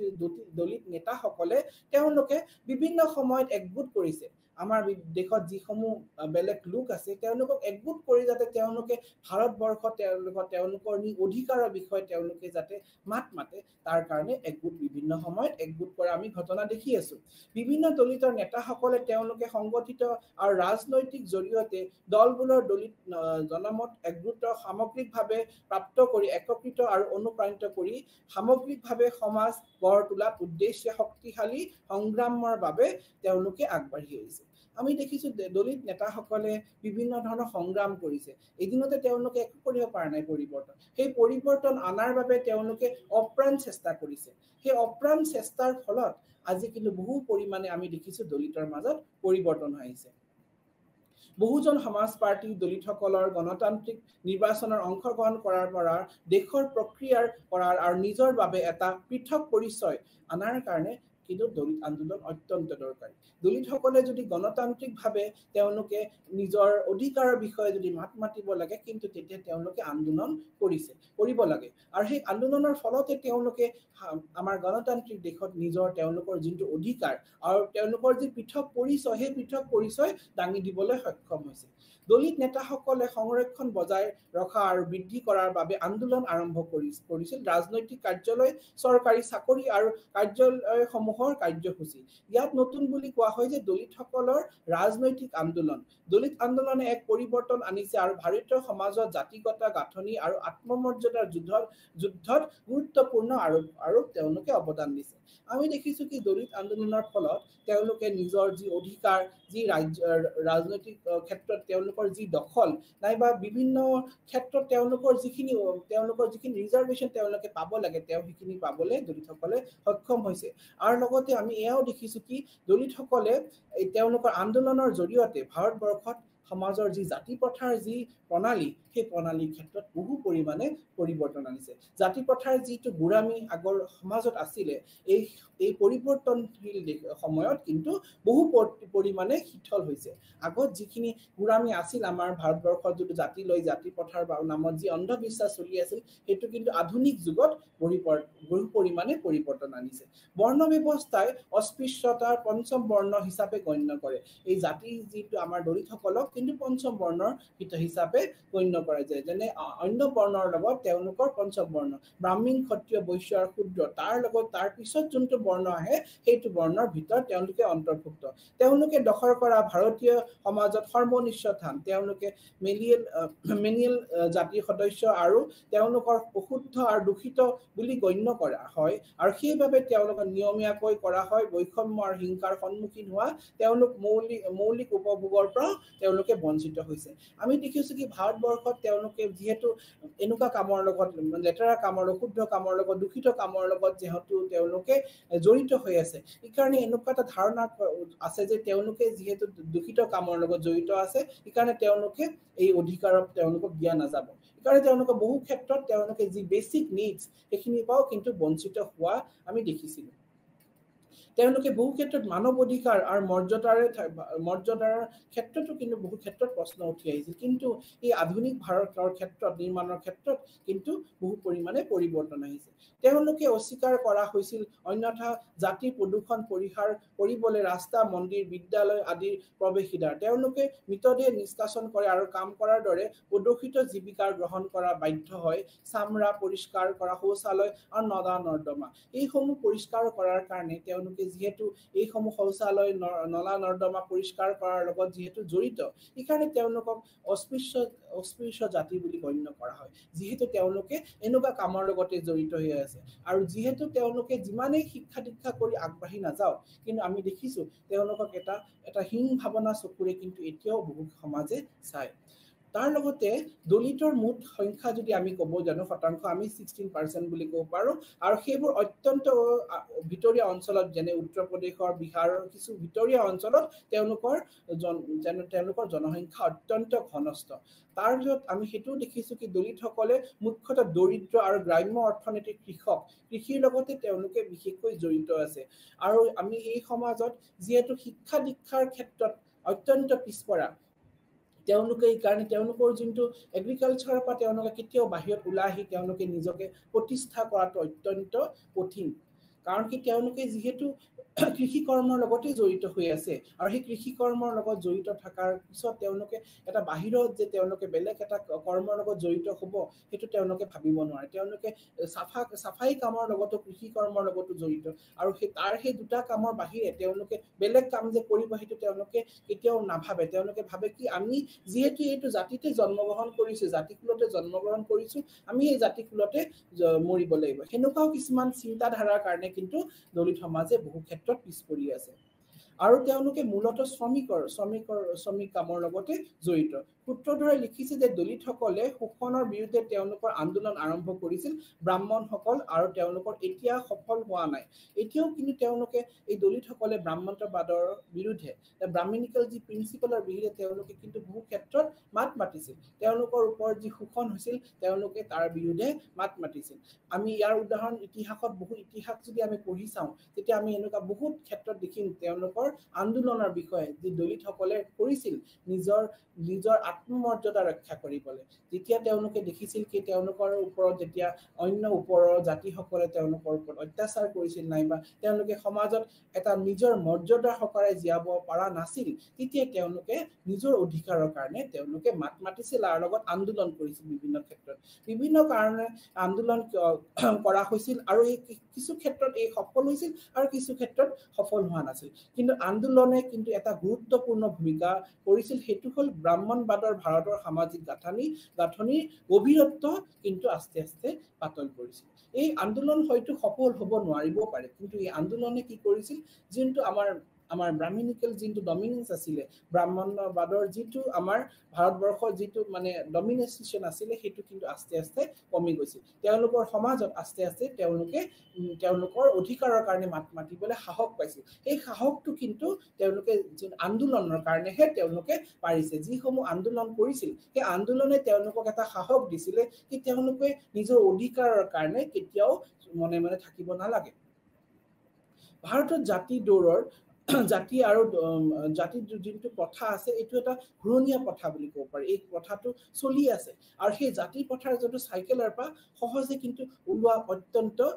দলিত নেতাসকলে তেওঁলোকে বিভিন্ন সময়ত একগোট কৰিছে আমাৰ দেশত যিসমূহ বেলেগ লোক আছে তেওঁলোকক একগোট কৰি যাতে তেওঁলোকে ভাৰতবৰ্ষত তেওঁলোকৰ অধিকাৰৰ বিষয়ে তেওঁলোকে যাতে মাত মাতে তাৰ কাৰণে একগোট বিভিন্ন সময়ত একগোট কৰা আমি ঘটনা দেখি আছো বিভিন্ন দলিতৰ নেতাসকলে তেওঁলোকে সংগঠিত আৰু ৰাজনৈতিক জৰিয়তে দলবোৰৰ দলিত জনমত একগোট সামগ্ৰিকভাৱে প্ৰাপ্ত কৰি একত্ৰিত আৰু অনুপ্ৰাণিত কৰি সামগ্ৰিকভাৱে সমাজ গঢ় তোলাৰ উদ্দেশ্যে শক্তিশালী সংগ্ৰামৰ বাবে তেওঁলোকে আগবাঢ়ি আহিছে আমি দেখিছো দলিত নেতাসকলে বিভিন্ন ধৰণৰ সংগ্ৰাম কৰিছে এদিনতে তেওঁলোকে একো কৰিব পৰা নাই পৰিৱৰ্তন সেই পৰিৱৰ্তন আনাৰ বাবে তেওঁলোকে অপ্ৰাণ চেষ্টা কৰিছে সেই অপ্ৰাণ চেষ্টাৰ ফলত আজি কিন্তু বহু পৰিমাণে আমি দেখিছো দলিতৰ মাজত পৰিৱৰ্তন আহিছে বহুজন সমাজ পাৰ্টি দলিতসকলৰ গণতান্ত্ৰিক নিৰ্বাচনৰ অংশগ্ৰহণ কৰাৰ পৰা দেশৰ প্ৰক্ৰিয়াৰ কৰাৰ আৰু নিজৰ বাবে এটা পৃথক পৰিচয় আনাৰ কাৰণে কিন্তু দলিত আন্দোলন অত্যন্ত দৰকাৰী দলিতসকলে যদি গণতান্ত্ৰিকভাৱে তেওঁলোকে নিজৰ অধিকাৰৰ বিষয়ে যদি মাত মাতিব লাগে কিন্তু তেতিয়া তেওঁলোকে আন্দোলন কৰিব লাগে আৰু সেই আন্দোলনৰ ফলতে তেওঁলোকে আমাৰ গণতান্ত্ৰিক দেশত নিজৰ তেওঁলোকৰ যিটো অধিকাৰ আৰু তেওঁলোকৰ যি পৃথক পৰিচয় সেই পৃথক পৰিচয় দাঙি দিবলৈ সক্ষম হৈছে দলিত নেতাসকলে সংৰক্ষণ বজাই ৰখা আৰু বৃদ্ধি কৰাৰ বাবে আন্দোলন আৰম্ভ কৰিছিল ৰাজনৈতিক কাৰ্যালয় চৰকাৰী চাকৰি আৰু কাৰ্যালয়সমূহৰ কাৰ্যসূচী ইয়াত নতুন বুলি কোৱা হয় যে দলিতসকলৰ ৰাজনৈতিক আন্দোলন দলিত আন্দোলনে এক পৰিৱৰ্তন আনিছে আৰু ভাৰতীয় সমাজত জাতিগত গাঁথনি আৰু আত্মমৰ্যাদাৰ যুদ্ধত গুৰুত্বপূৰ্ণ আৰু তেওঁলোকে অৱদান দিছে আমি দেখিছো কি দলিত আন্দোলনৰ ফলত তেওঁলোকে নিজৰ যি অধিকাৰ যি ৰাজনৈতিক ক্ষেত্ৰত তেওঁলোকৰ যি দখল নাইবা বিভিন্ন ক্ষেত্ৰত তেওঁলোকৰ যিখিনি ৰিজাৰ্ভেশ্যন তেওঁলোকে পাব লাগে তেওঁ সেইখিনি পাবলৈ দলিতসকলে সক্ষম হৈছে আৰু লগতে আমি এয়াও দেখিছো কি দলিতসকলে তেওঁলোকৰ আন্দোলনৰ জৰিয়তে ভাৰতবৰ্ষত সমাজৰ যি জাতি প্ৰথাৰ যি প্ৰণালী সেই প্ৰণালীৰ ক্ষেত্ৰত বহু পৰিমাণে পৰিৱৰ্তন আনিছে জাতি প্ৰথাৰ যিটো গুৰামী আগৰ সমাজত আছিলে এই পৰিৱৰ্তনশীল সময়ত কিন্তু বহু পৰিমাণে শিথল হৈছে আগত যিখিনি গুৰামী আছিল আমাৰ ভাৰতবৰ্ষত যদি জাতি লৈ জাতি প্ৰথাৰ নামত যি অন্ধবিশ্বাস চলি আছিল সেইটো কিন্তু আধুনিক যুগত বহু পৰিমাণে পৰিৱৰ্তন আনিছে বৰ্ণ ব্যৱস্থাই অস্পৃশ্যতাৰ পঞ্চম বৰ্ণ হিচাপে গণ্য কৰে এই জাতি যিটো আমাৰ দলিতসকলক কিন্তু পঞ্চম বৰ্ণৰ হিচাপে গণ্য কৰা যায় যেনে অন্য বৰ্ণৰ লগত তেওঁলোকৰ পঞ্চম বৰ্ণ ব্ৰাহ্মণ ক্ষত্ৰিয় বৈশ্য আৰু শূদ্ৰ তাৰ লগত তাৰ পিছত যোনটো বৰ্ণ আহে সেইটো বৰ্ণৰ ভিতৰত তেওঁলোকে অন্তৰ্ভুক্ত তেওঁলোকে দখল কৰা ভাৰতীয় সমাজত সৰ্বনিম্ন স্থান তেওঁলোকে মেনিয়েল জাতিৰ সদস্য আৰু তেওঁলোকৰ অশুদ্ধ আৰু দূষিত বুলি গণ্য কৰা হয় আৰু সেইবাবে তেওঁলোকক নিয়মীয়াকৈ কৰা হয় বৈষম্য আৰু হিংসাৰ সন্মুখীন হোৱা তেওঁলোক মৌলিক উপভোগৰ পৰা তেওঁলোকে বঞ্চিত হৈছে আমি দেখিছো কি ভাৰতবৰ্ষত তেওঁলোকে যিহেতু এনেকুৱা কামৰ লগত লেতেৰা কামৰ অশুদ্ধ কামৰ লগত দূষিত কামৰ লগত যেহেতু তেওঁলোকে জড়িত হৈ আছে এইকাৰণে এনেকুৱা এটা ধাৰণা আছে যে তেওঁলোকে যিহেতু দূষিত কামৰ লগত জড়িত আছে এইকাৰণে তেওঁলোকে এই অধিকাৰক তেওঁলোকক দিয়া নাযাব এইকাৰণে তেওঁলোকে বহু ক্ষেত্ৰত তেওঁলোকে যি বেসিক নিডছ সেইখিনিৰ পৰাও কিন্তু বঞ্চিত হোৱা আমি দেখিছিলো তেওঁলোকে বহু ক্ষেত্ৰত মানৱ অধিকাৰ আৰু মৰ্যাদাৰ ক্ষেত্ৰতো কিন্তু বহু ক্ষেত্ৰত প্ৰশ্ন উঠি আহিছিল কিন্তু এই আধুনিক ভাৰতৰ ক্ষেত্ৰত নিৰ্মাণৰ ক্ষেত্ৰত কিন্তু বহু পৰিমাণে পৰিৱৰ্তন আহিছে তেওঁলোকে অস্বীকাৰ কৰা হৈছিল অন্যথা জাতি প্ৰদূষণ পৰিহাৰ কৰিবলৈ ৰাস্তা মন্দিৰ বিদ্যালয় আদিৰ প্ৰৱেশদ্বাৰ তেওঁলোকে মৃতদেহ নিষ্কাশন কৰে আৰু কাম কৰাৰ দৰে প্ৰদূষিত জীৱিকাৰ গ্ৰহণ কৰা বাধ্য হয় চামৰা পৰিষ্কাৰ কৰা শৌচালয় আৰু নলা-নৰ্দমা এইসমূহ পৰিষ্কাৰ কৰাৰ কাৰণে তেওঁলোকে যিহেতু এইসমূহ শৌচালয় নলা নৰ্দমা পৰিষ্কাৰ কৰাৰ লগত যিহেতু জড়িত এইকাৰণে তেওঁলোকক অস্পৃশ্য জাতি বুলি গণ্য কৰা হয় যিহেতু তেওঁলোকে এনেকুৱা কামৰ লগতে জড়িত হৈ আছে আৰু যিহেতু তেওঁলোকে যিমানেই শিক্ষা দীক্ষা কৰি আগবাঢ়ি নাযাওক কিন্তু আমি দেখিছো তেওঁলোকক এটা হীন ভাৱনা চকুৰে কিন্তু এতিয়াও বহু সমাজে চায় তাৰ লগতে দলিতৰ মুঠ সংখ্যা যদি আমি ক'ব জানো শতাংশ আমি 16% বুলি ক'ব পাৰো আৰু সেইবোৰ অত্যন্ত ভিতৰীয়া অঞ্চলত যেনে উত্তৰ প্ৰদেশৰ বিহাৰৰ কিছু ভিতৰীয়া অঞ্চলত তেওঁলোকৰ জনসংখ্যা অত্যন্ত ঘনস্থ তাৰ ভিতৰত আমি হেতু দেখিছো কি দলিতসকলে মুখ্যতঃ দৰিদ্ৰ আৰু গ্ৰাম্য অৰ্থনৈতিক কৃষিৰ লগতে তেওঁলোকে বিশেষকৈ জড়িত আছে আৰু আমি এই সমাজত যিহেতু শিক্ষা দীক্ষাৰ ক্ষেত্ৰত অত্যন্ত পিছপৰা তেওঁলোকে এই কাৰণে তেওঁলোকৰ যোনটো এগ্ৰিকালচাৰৰ পৰা তেওঁলোকে কেতিয়াও বাহিৰত ওলাই আহি তেওঁলোকে নিজকে প্ৰতিষ্ঠা কৰাটো অত্যন্ত কঠিন কাৰণ কি তেওঁলোকে যিহেতু কৃষি কৰ্মৰ লগতে জড়িত হৈ আছে আৰু সেই কৃষি কৰ্মৰ লগত জড়িত থকাৰ পিছত তেওঁলোকে এটা বাহিৰত যে তেওঁলোকে বেলেগ এটা কৰ্মৰ লগত জড়িত হ'ব সেইটো তেওঁলোকে ভাবিব নোৱাৰে তেওঁলোকে সাফাই কামৰ লগতো কৃষি কৰ্মৰ লগতো জড়িত আৰু সেই দুটা কামৰ বাহিৰে তেওঁলোকে বেলেগ কাম যে কৰিব সেইটো তেওঁলোকে কেতিয়াও নাভাবে তেওঁলোকে ভাবে কি আমি যিহেতু এইটো জাতিতে জন্মগ্ৰহণ কৰিছো জাতিকুলতে জন্মগ্ৰহণ কৰিছো আমি এই জাতিকুলতে মৰিব লাগিব সেনেকুৱাও কিছুমান চিন্তাধাৰাৰ কাৰণে কিন্তু দলিত সমাজে বহু ক্ষেত্ৰত পিছ পৰি আছে আৰু তেওঁলোকে মূলত শ্ৰমিক কামৰ লগতে জড়িত সূত্ৰধৰে লিখিছে যে দলিতসকলে শোষণৰ বিৰুদ্ধে তেওঁলোকৰ আন্দোলন আৰম্ভ কৰিছিল ব্ৰাহ্মণসকল আৰু তেওঁলোকৰ এতিয়া সফল হোৱা নাই এতিয়াও কিন্তু তেওঁলোকে এই দলিতসকলে ব্ৰাহ্মণ্যবাদৰ বিৰুদ্ধে ব্ৰাহ্মণিকেল যি প্ৰিন্সিপালৰ বিৰুদ্ধে তেওঁলোকে কিন্তু বহু ক্ষেত্ৰত মাত মাতিছিল তেওঁলোকৰ ওপৰত যি শোষণ হৈছিল তেওঁলোকে তাৰ বিৰুদ্ধে মাত মাতিছিল আমি ইয়াৰ উদাহৰণ ইতিহাসত বহু ইতিহাস যদি আমি পঢ়ি চাওঁ তেতিয়া আমি এনেকুৱা বহুত ক্ষেত্ৰত দেখিম তেওঁলোকৰ আন্দোলনৰ বিষয়ে যি দলিতসকলে কৰিছিল নিজৰ আত্মমৰ্যাদা ৰক্ষা কৰিবলৈ যেতিয়া তেওঁলোকে দেখিছিল কি তেওঁলোকৰ ওপৰত যেতিয়া অন্য ওপৰৰ জাতিসকলে তেওঁলোকৰ ওপৰত অত্যাচাৰ কৰিছিল নাইবা তেওঁলোকে সমাজত এটা নিজৰ মৰ্যাদা সহকাৰে জীয়াব পৰা নাছিল তেতিয়া তেওঁলোকে নিজৰ অধিকাৰৰ কাৰণে তেওঁলোকে মাত মাতিছিল আৰু লগত আন্দোলন কৰিছিল বিভিন্ন কাৰণে আন্দোলন কৰা হৈছিল আৰু এই কিছু ক্ষেত্ৰত এই সফল হৈছিল আৰু কিছু ক্ষেত্ৰত সফল হোৱা নাছিল কিন্তু আন্দোলনে কিন্তু এটা গুৰুত্বপূৰ্ণ ভূমিকা কৰিছিল সেইটো হ'ল ব্ৰাহ্মণবাদৰ ভাৰতৰ সামাজিক গাঁথনিৰ গভীৰত্ব কিন্তু আস্তে আস্তে পাতল কৰিছিল এই আন্দোলন হয়তো সফল হ'ব নোৱাৰিবও পাৰে কিন্তু এই আন্দোলনে কি কৰিছিল যোনটো আমাৰ ব্ৰাহ্মণিকেল যোনটো ডমিনেন্স আছিলে ব্ৰাহ্মণবাদৰ যিটো আমাৰ ভাৰতবৰ্ষৰ যিটো মানে ডমিনেশ্যন আছিলে সেইটো কিন্তু আস্তে আস্তে কমি গৈছিল তেওঁলোকৰ সমাজত আস্তে আস্তে তেওঁলোকৰ অধিকাৰৰ কাৰণে মাত মাতিবলৈ সাহস পাইছিল এই সাহসটো কিন্তু তেওঁলোকে আন্দোলনৰ কাৰণেহে তেওঁলোকে পাৰিছে যিসমূহ আন্দোলন কৰিছিল সেই আন্দোলনে তেওঁলোকক এটা সাহস দিছিলে কি তেওঁলোকে নিজৰ অধিকাৰৰ কাৰণে কেতিয়াও মনে মনে থাকিব নালাগে ভাৰতত জাতি আৰু জাতিৰ যোনটো প্ৰথা আছে এইটো এটা ঘূৰণীয়া প্ৰথা বুলি ক'ব পাৰি এই প্ৰথাটো চলি আছে আৰু সেই জাতিৰ প্ৰথাৰ যোনটো চাইকেলৰ পৰা সহজে কিন্তু ওলোৱা অত্যন্ত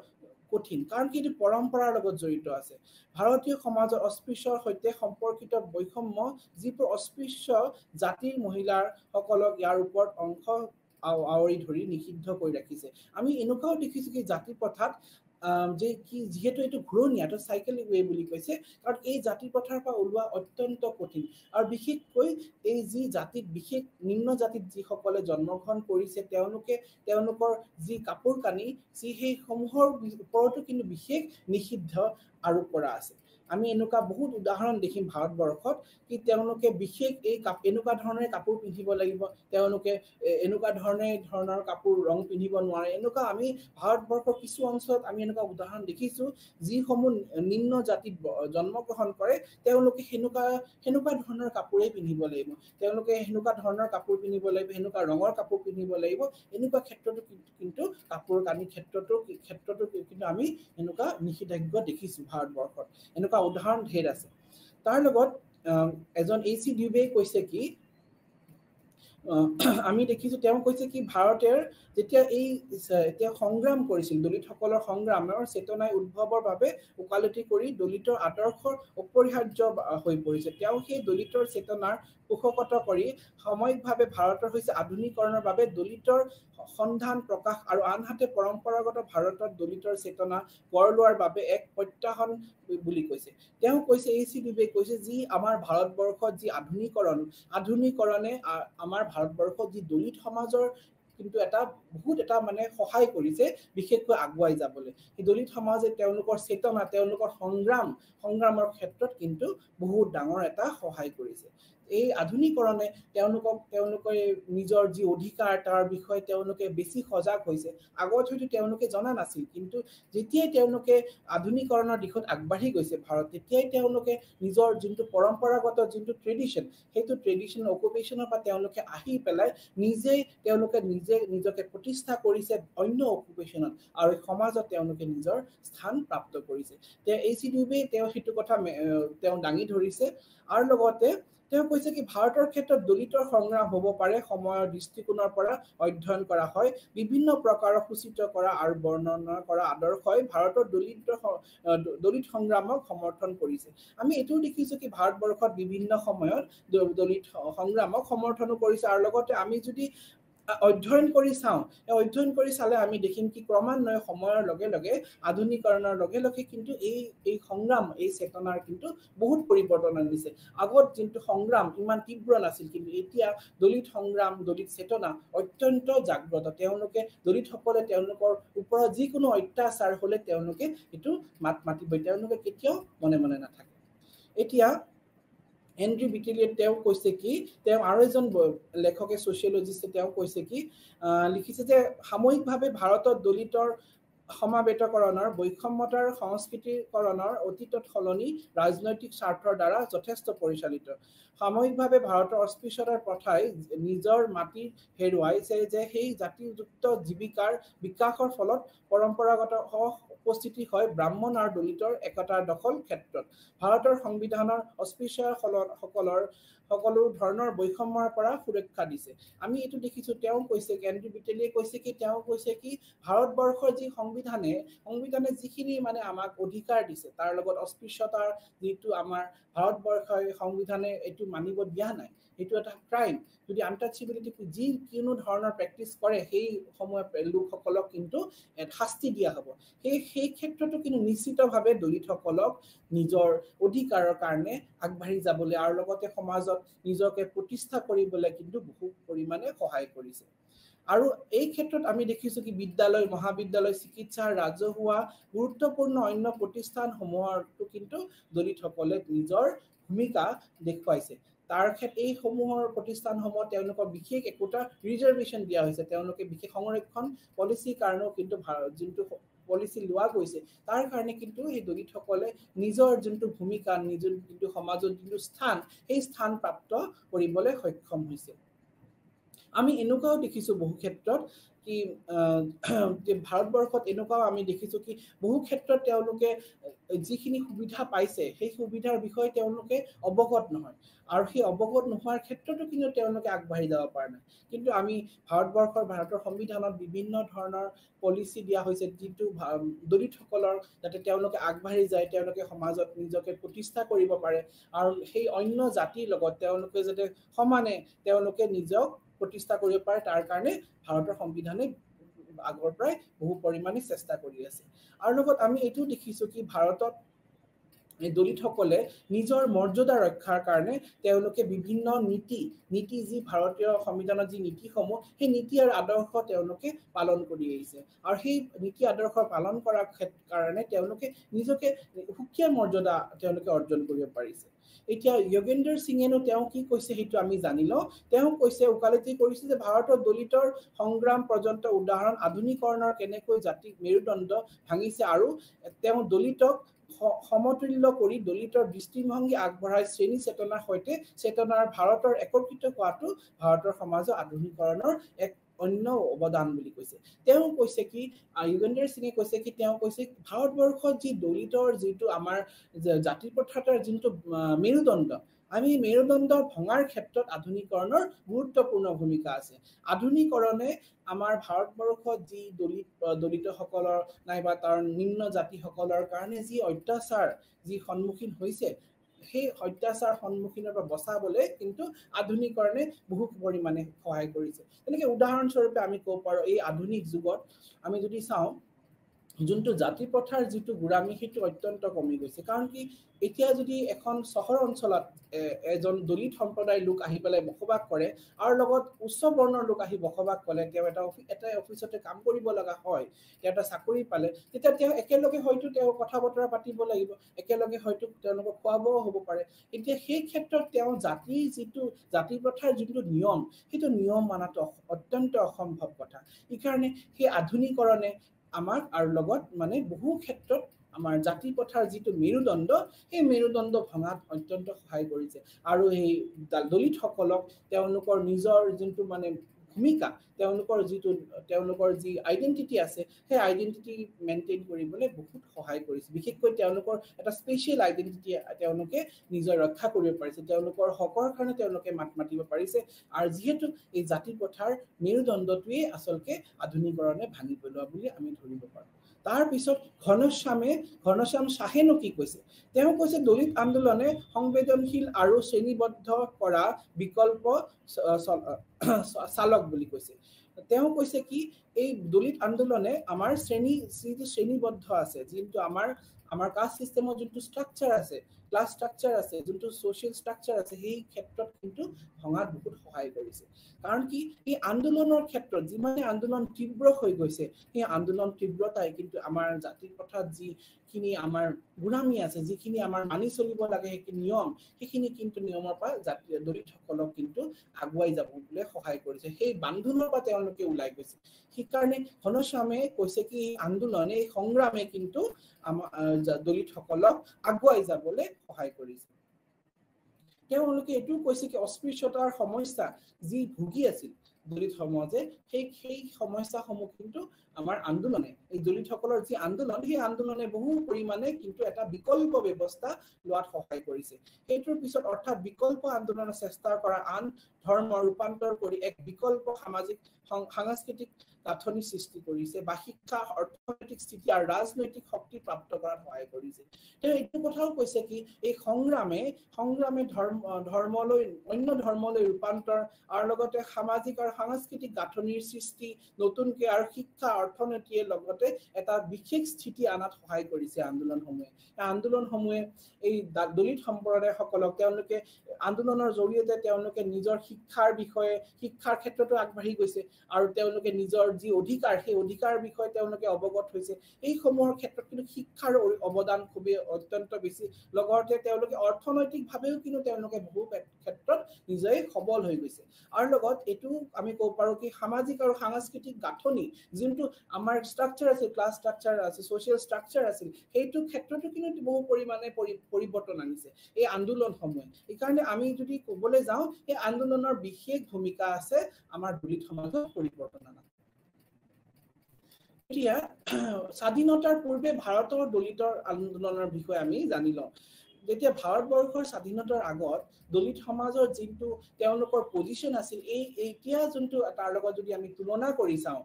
কঠিন কাৰণ কি এইটো পৰম্পৰাৰ লগত জড়িত আছে ভাৰতীয় সমাজৰ অস্পৃশ্যৰ সৈতে সম্পৰ্কিত বৈষম্য যিবোৰ অস্পৃশ্য জাতিৰ মহিলাৰ সকলক ইয়াৰ ওপৰত অংশ আৱৰি ধৰি নিষিদ্ধ কৰি ৰাখিছে আমি এনেকুৱাও দেখিছো কি জাতি প্ৰথাত যে কি যেহেতু এইটো ঘূৰণীয়া তো সাইকেল ওয়ে বুলি কৈছে কাৰণ এই জাতি প্ৰথাৰ পৰা ওলোৱা অত্যন্ত কঠিন আৰু বিশেষকৈ এই যি জাতিত বিশেষ নিম্ন জাতিত যিসকলে জন্মগ্ৰহণ কৰিছে তেওঁলোকৰ যি কাপোৰ কানি সেই সমূহৰ ওপৰতো কিন্তু বিশেষ নিষিদ্ধ আৰোপ কৰা আছে আমি এনেকুৱা বহুত উদাহৰণ দেখিম ভাৰতবৰ্ষত কি তেওঁলোকে বিশেষ এই এনেকুৱা ধৰণৰ কাপোৰ পিন্ধিব লাগিব তেওঁলোকে এনেকুৱা ধৰণৰ কাপোৰ ৰং পিন্ধিব নোৱাৰে এনেকুৱা আমি ভাৰতবৰ্ষৰ কিছু অঞ্চলত আমি এনেকুৱা উদাহৰণ দেখিছো যিসমূহ নিম্ন জাতিত জন্মগ্ৰহণ কৰে তেওঁলোকে সেনেকুৱা ধৰণৰ কাপোৰেই পিন্ধিব লাগিব তেওঁলোকে সেনেকুৱা ধৰণৰ কাপোৰ পিন্ধিব লাগিব সেনেকুৱা ৰঙৰ কাপোৰ পিন্ধিব লাগিব এনেকুৱা ক্ষেত্ৰতো কিন্তু কাপোৰ কানি ক্ষেত্ৰতো কিন্তু আমি এনেকুৱা নিষেধাজ্ঞা দেখিছো ভাৰতবৰ্ষত এনেকুৱা উদাহৰণ ঢেৰ আছে তাৰ লগত এজন AC ডিউবে কৈছে কি আমি দেখিছো তেওঁ কৈছে কি ভাৰতৰ যেতিয়া সংগ্ৰাম কৰিছিল দলিতসকলৰ সংগ্ৰামৰ চেতনাই উদ্ভৱৰ বাবে ওকালতি কৰি দলিতৰ আদৰ্শৰ অপৰিহাৰ্য হৈ পৰিছে তেওঁ সেই দলিতৰ চেতনাৰ পোষকতা কৰি সাময়িকভাৱে ভাৰতৰ হৈছে আধুনিকৰণৰ বাবে দলিতৰ সন্ধান প্ৰকাশ আৰু আনহাতে পৰম্পৰাগত ভাৰতত দলিতৰ চেতনা গঢ় লোৱাৰ বাবে এক প্ৰত্যাহ্বান বুলি কৈছে তেওঁ কৈছে AC ডিউবে কৈছে যি আমাৰ ভাৰতবৰ্ষত যি আধুনিকৰণে আমাৰ ভাৰতবৰ্ষত যি দলিত সমাজৰ কিন্তু বহুত এটা মানে সহায় কৰিছে বিশেষকৈ আগুৱাই যাবলৈ এই দলিত সমাজে তেওঁলোকৰ চেতনা তেওঁলোকৰ সংগ্ৰামৰ ক্ষেত্ৰত কিন্তু বহুত ডাঙৰ এটা সহায় কৰিছে এই আধুনিকৰণে তেওঁলোকে নিজৰ যি অধিকাৰ তাৰ বিষয়ে তেওঁলোকে বেছি সজাগ হৈছে আগত হয়তো তেওঁলোকে জনা নাছিল কিন্তু যেতিয়াই তেওঁলোকে আধুনিকৰণৰ দিশত আগবাঢ়ি গৈছে ভাৰত তেতিয়াই তেওঁলোকে নিজৰ যোনটো পৰম্পৰাগত যোনটো ট্ৰেডিশ্যন সেইটো ট্ৰেডিশ্যন অকুপেশ্যনৰ পৰা তেওঁলোকে আহি পেলাই নিজকে প্ৰতিষ্ঠা কৰিছে অন্য অকুপেশ্যনত আৰু সমাজত তেওঁলোকে নিজৰ স্থান প্ৰাপ্ত কৰিছে তেওঁ AC ডিউবে তেওঁ সেইটো কথা তেওঁ দাঙি ধৰিছে আৰু লগতে তেওঁ কৈছে কি ভাৰতৰ ক্ষেত্ৰত দলিতৰ সংগ্ৰাম হ'ব পাৰে সময়ৰ দৃষ্টিকোণৰ পৰা অধ্যয়ন কৰা হয় বিভিন্ন প্ৰকাৰৰ সূচিত কৰা আৰু বৰ্ণনা কৰা আদৰ্শই ভাৰতৰ দলিত সংগ্ৰামক সমৰ্থন কৰিছে আমি এটোও দেখিছো কি ভাৰতবৰ্ষত বিভিন্ন সময়ত দলিত সংগ্ৰামক সমৰ্থনো কৰিছে আৰু লগতে আমি যদি অধ্যয়ন কৰি চালে আমি দেখিম কি ক্ৰমান্বয়ে সময়ৰ লগে লগে আধুনিকৰণৰ লগে লগে কিন্তু এই সংগ্ৰাম এই চেতনাৰ কিন্তু বহুত পৰিৱৰ্তন আনিছে আগত যোনটো সংগ্ৰাম ইমান তীব্ৰ নাছিল কিন্তু এতিয়া দলিত সংগ্ৰাম দলিত চেতনা অত্যন্ত জাগ্ৰত দলিতসকলে তেওঁলোকৰ ওপৰত যিকোনো অত্যাচাৰ হলে তেওঁলোকে এইটো মাত মাতিবই তেওঁলোকে কেতিয়াও মনে মনে নাথাকে এতিয়া এন্ড্ৰু বিটেলিয়ে তেওঁ কৈছে কি তেওঁ আৰু এজন লেখকে ছচিয়লজিষ্টে তেওঁ কৈছে কি লিখিছে যে সাময়িকভাৱে ভাৰতত দলিতৰ সমাবেতকৰণৰ বৈষম্যতাৰ সংস্কৃতিকৰণৰ অতীতত সলনি ৰাজনৈতিক স্বাৰ্থৰ দ্বাৰা যথেষ্ট পৰিচালিত সাময়িকভাৱে ভাৰতৰ অস্পৃশ্যতাৰ প্ৰথাই নিজৰ মাটি হেৰুৱাইছে যে সেই জাতিযুক্ত জীৱিকাৰ বিকাশৰ ফলত পৰম্পৰাগত উপস্থিতি হয় ব্ৰাহ্মণ আৰু দলিতৰ একতাৰ দখল ক্ষেত্ৰত ভাৰতৰ সংবিধানৰ অস্পৃশ্যসকলৰ সকলো ধৰণৰ বৈষম্যৰ পৰা সুৰক্ষা দিছে আমি এইটো দেখিছো তেওঁ কৈছে এন্ড্ৰু বিটেলিয়ে কৈছে কি তেওঁ কৈছে কি ভাৰতবৰ্ষৰ যি সংবিধানে যিখিনি মানে আমাক অধিকাৰ দিছে তাৰ লগত অস্পৃশ্যতাৰ যিটো আমাৰ ভাৰতবৰ্ষৰ সংবিধানে এইটো মানিব দিয়া নাই এইটো এটা ক্ৰাইম যদি আনটাচেবিলিটি যি কোনো ধৰণৰ প্ৰেক্টিছ কৰে সেই সময় লোকসকলক কিন্তু শাস্তি দিয়া হ'ব সেই ক্ষেত্ৰতো কিন্তু নিশ্চিতভাৱে দলিতসকলক নিজৰ অধিকাৰৰ কাৰণে আগবাঢ়ি যাবলৈ আৰু লগতে সমাজত নিজকে প্ৰতিষ্ঠা কৰিবলৈ কিন্তু বহু পৰিমাণে সহায় কৰিছে আৰু এই ক্ষেত্ৰত আমি দেখিছো কি বিদ্যালয় মহাবিদ্যালয় চিকিৎসা ৰাজহুৱা গুৰুত্বপূৰ্ণ অন্য প্ৰতিষ্ঠানসমূহতো কিন্তু দলিতসকলে নিজৰ ভূমিকা দেখুৱাইছে তাৰ ক্ষেত্ৰত এই সমূহৰ প্ৰতিষ্ঠানসমূহ তেওঁলোকৰ বিশেষ একোটা ৰিজাৰ্ভেশ্যন দিয়া হৈছে তেওঁলোকে বিশেষ সংৰক্ষণ পলিচিৰ কাৰণেও কিন্তু যোনটো পলিচি লোৱা গৈছে তাৰ কাৰণে কিন্তু এই দলিতসকলে নিজৰ যোনটো ভূমিকা নিজৰ যোনটো সমাজৰ যোনটো স্থান সেই স্থান প্ৰাপ্ত কৰিবলৈ সক্ষম হৈছে আমি এনেকুৱাও দেখিছো বহু ক্ষেত্ৰত কি ভাৰতবৰ্ষত এনেকুৱাও আমি দেখিছো কি বহু ক্ষেত্ৰত তেওঁলোকে যিখিনি সুবিধা পাইছে সেই সুবিধাৰ বিষয়ে তেওঁলোকে অৱগত নহয় আৰু সেই অৱগত নোহোৱাৰ ক্ষেত্ৰতো কিন্তু তেওঁলোকে আগবাঢ়ি যাব পৰা নাই কিন্তু আমি ভাৰতৰ সংবিধানত বিভিন্ন ধৰণৰ পলিচি দিয়া হৈছে যিটো দলিতসকলৰ যাতে তেওঁলোকে আগবাঢ়ি যায় তেওঁলোকে সমাজত নিজকে প্ৰতিষ্ঠা কৰিব পাৰে আৰু সেই অন্য জাতিৰ লগত তেওঁলোকে যাতে সমানে তেওঁলোকে নিজক প্ৰতিষ্ঠা কৰিব পাৰে তাৰ কাৰণে ভাৰতৰ সংবিধানে আগৰ পৰাই বহু পৰিমাণে চেষ্টা কৰি আছে আৰু লগত আমি এইটো দেখিছো কি ভাৰতত দলিতসকলে নিজৰ মৰ্যাদা ৰক্ষাৰ কাৰণে তেওঁলোকে বিভিন্ন নীতি যি ভাৰতীয় সংবিধানৰ যি নীতিসমূহ সেই নীতি আৰু আদৰ্শ তেওঁলোকে পালন কৰি আহিছে আৰু সেই নীতি আদৰ্শ পালন কৰাৰ কাৰণে তেওঁলোকে নিজকে সুকীয়া মৰ্যাদা তেওঁলোকে অৰ্জন কৰিব পাৰিছে এতিয়া যোগেন্দ্ৰ সিঙেনো তেওঁ কি কৈছে সেইটো আমি জানি লওঁ তেওঁ কৈছে উকালতি কৰিছে যে ভাৰতৰ দলিতৰ সংগ্ৰাম পৰ্যন্ত উদাহৰণ আধুনিকৰণৰ কেনেকৈ জাতিক মেৰুদণ্ড ভাঙিছে আৰু তেওঁ দলিতক সমতুল্য কৰি দলিতৰ দৃষ্টিভংগী আগবঢ়াই শ্ৰেণী চেতনাৰ সৈতে চেতনাৰ ভাৰতৰ একত্ৰিত হোৱাটো ভাৰতৰ সমাজৰ আধুনিকৰণৰ এক অন্য অৱদান বুলি কৈছে তেওঁ কৈছে কি যোগেন্দ্ৰ সিঙে কৈছে কি তেওঁ কৈছে ভাৰতবৰ্ষত যি দলিতৰ যিটো আমাৰ জাতি প্ৰথাৰ যোনটো মেৰুদণ্ড আমি মেৰুদণ্ড ভঙাৰ ক্ষেত্ৰত আধুনিকৰণৰ গুৰুত্বপূৰ্ণ ভূমিকা আছে আধুনিকৰণে আমাৰ ভাৰতবৰ্ষত যি দলিতসকলৰ নাইবা তাৰ নিম্ন জাতিসকলৰ কাৰণে যি অত্যাচাৰ যি সন্মুখীন হৈছে সেই অত্যাচাৰ সন্মুখীনৰ পৰা বচাবলৈ কিন্তু আধুনিকৰণে বহু পৰিমাণে সহায় কৰিছে তেনেকৈ উদাহৰণস্বৰূপে আমি ক'ব পাৰোঁ এই আধুনিক যুগত আমি যদি চাওঁ যোনটো জাতি প্ৰথাৰ যিটো গোড়ামী সেইটো অত্যন্ত কমি গৈছে কাৰণ কি এতিয়া যদি এখন চহৰ অঞ্চলত এজন দলিত সম্প্ৰদায়ৰ লোক আহি পেলাই বসবাস কৰে আৰু লগত উচ্চ বৰ্ণৰ লোক আহি বসবাস কৰে তেওঁ এটা অফিচতে কাম কৰিব লগা হয় তেওঁ এটা চাকৰি পালে তেতিয়া তেওঁ একেলগে হয়তো তেওঁ কথা বতৰা পাতিব লাগিব একেলগে হয়তো তেওঁলোকক খোৱা বোৱাও হ'ব পাৰে এতিয়া সেই ক্ষেত্ৰত তেওঁ জাতি প্ৰথাৰ যোনটো নিয়ম সেইটো নিয়ম মানাটো অত্যন্ত অসম্ভৱ কথা এইকাৰণে সেই আধুনিকৰণে আমাক আৰু লগত মানে বহু ক্ষেত্ৰত আমাৰ জাতি প্ৰথাৰ যিটো মেৰুদণ্ড সেই মেৰুদণ্ড ভঙাত অত্যন্ত সহায় কৰিছে আৰু এই দলিতসকলক তেওঁলোকৰ নিজৰ যোনটো মানে ভূমিকা তেওঁলোকৰ যি আইডেন্টিটি আছে সেই আইডেন্টিটি মেইনটেইন কৰিবলৈ বহুত সহায় কৰিছে বিশেষকৈ তেওঁলোকৰ এটা স্পেচিয়েল আইডেন্টিটি তেওঁলোকে নিজৰ ৰক্ষা কৰিব পাৰিছে তেওঁলোকৰ হকৰ কাৰণে তেওঁলোকে মাত মাতিব পাৰিছে আৰু যিহেতু এই জাতি প্ৰথাৰ মেৰুদণ্ডটোৱে আচলতে আধুনিকৰণে ভাঙি পেলোৱা বুলি আমি ধৰিব পাৰোঁ তাৰ পিছত ঘনশ্যাম শাহেনো কি কৈছে তেওঁ কৈছে দলিত আন্দোলনে সংবেদনশীল আৰু শ্ৰেণীবদ্ধ কৰা বিকল্প চালক বুলি কৈছে তেওঁ কৈছে কি এই দলিত আন্দোলনে আমাৰ যিটো শ্ৰেণীবদ্ধ আছে যিটো আমাৰ কাষ্ট সিস্টেমৰ যোনটো ষ্ট্ৰাকচাৰ আছে, ক্লাছ ষ্ট্ৰাকচাৰ আছে, যোনটো সোশ্যাল ষ্ট্ৰাকচাৰ আছে, সেই ক্ষেত্ৰত কিন্তু ভঙাত বহুত সহায় কৰিছে। কাৰণ কি এই আন্দোলনৰ ক্ষেত্ৰত যিমানে আন্দোলন তীব্ৰ হৈ গৈছে, সেই আন্দোলন তীব্ৰতাই কিন্তু আমাৰ জাতিৰ পথাৰত যিখিনি আমাৰ গুণামী আছে, যিখিনি আমাৰ মানি চলিব লাগে সেইখিনি নিয়ম, সেইখিনি কিন্তু নিয়মৰ পৰা জাতীয় দলিতসকলক কিন্তু আগুৱাই যাবলৈ সহায় কৰিছে। সেই বান্ধোনৰ পৰা তেওঁলোকে ওলাই গৈছে। সেইকাৰণে ঘনশ্যামে কৈছে কি এই আন্দোলন, এই সংগ্ৰামে কিন্তু আমাৰ দলিতসকলক আগুৱাই যাবলৈ সহায় কৰিছে। তেওঁলোকে এইটোও কৈছে কি অস্পৃশ্যতাৰ সমস্যা যি ভুগি আছিল দলিত সমাজে, সেই সমস্যাসমূহ কিন্তু আমাৰ আন্দোলনে, এই দলিতসকলৰ যি আন্দোলন, সেই আন্দোলনে বহু পৰিমাণে কিন্তু এটা বিকল্প ব্যৱস্থা লোৱাত সহায় কৰিছে। সেইটোৰ পিছত অৰ্থাৎ বিকল্প আন্দোলনৰ চেষ্টা কৰা, আন ধৰ্ম ৰূপান্তৰ কৰি এক বিকল্প সামাজিক সাংস্কৃতিক গাঁথনি সৃষ্টি কৰিছে বা শিক্ষা, অৰ্থনৈতিক স্থিতি আৰু ৰাজনৈতিক শক্তি প্ৰাপ্ত কৰাত সহায় কৰিছে। তেওঁ এইটো কথাও কৈছে কি এই সংগ্ৰামে ধৰ্মলৈ, অন্য ধৰ্মলৈ ৰূপান্তৰ আৰু লগতে সামাজিক আৰু সাংস্কৃতিক গাঁথনিৰ সৃষ্টি, নতুনকৈ আৰু শিক্ষা, অৰ্থনীতিয়ে লগতে এটা বিশেষ স্থিতি আনাত সহায় কৰিছে আন্দোলনসমূহে। আন্দোলনসমূহে এই দলিত সম্প্ৰদায়সকলক তেওঁলোকে আন্দোলনৰ জৰিয়তে তেওঁলোকে নিজৰ শিক্ষাৰ বিষয়ে, শিক্ষাৰ ক্ষেত্ৰতো আগবাঢ়ি গৈছে আৰু তেওঁলোকে নিজৰ যি অধিকাৰ, সেই অধিকাৰ বিষয়ে তেওঁলোকে অৱগত হৈছে। এইসমূহৰ ক্ষেত্ৰত কিন্তু শিক্ষাৰ অৱদান খুবেই অত্যন্ত বেছি। লগতে তেওঁলোকে অৰ্থনৈতিকভাৱেও কিন্তু তেওঁলোকে বহু ক্ষেত্ৰত নিজেই সবল হৈ গৈছে। আৰু লগত এইটো আমি ক'ব পাৰোঁ কি সামাজিক আৰু সাংস্কৃতিক গাঁথনি যোনটো আমাৰ ষ্ট্ৰাকচাৰ আছিল, ক্লাছ ষ্ট্ৰাকচাৰ আছিল, ছ'চিয়েল ষ্ট্ৰাকচাৰ আছিল, সেইটো ক্ষেত্ৰতো কিন্তু বহু পৰিমাণে পৰিৱৰ্তন আনিছে এই আন্দোলনসমূহে। সেইকাৰণে আমি যদি ক'বলৈ যাওঁ, এই আন্দোলনৰ বিশেষ ভূমিকা আছে আমাৰ দলিত সমাজত পৰিৱৰ্তন আনাত। এতিয়া স্বাধীনতাৰ পূৰ্বে ভাৰতৰ দলিতৰ আন্দোলনৰ বিষয়ে আমি জানি লওঁ। যেতিয়া ভাৰতবৰ্ষৰ স্বাধীনতাৰ আগত দলিত সমাজৰ যোনটো তেওঁলোকৰ পজিশ্যন আছিল, এতিয়া যোনটো তাৰ লগত যদি আমি তুলনা কৰি চাওঁ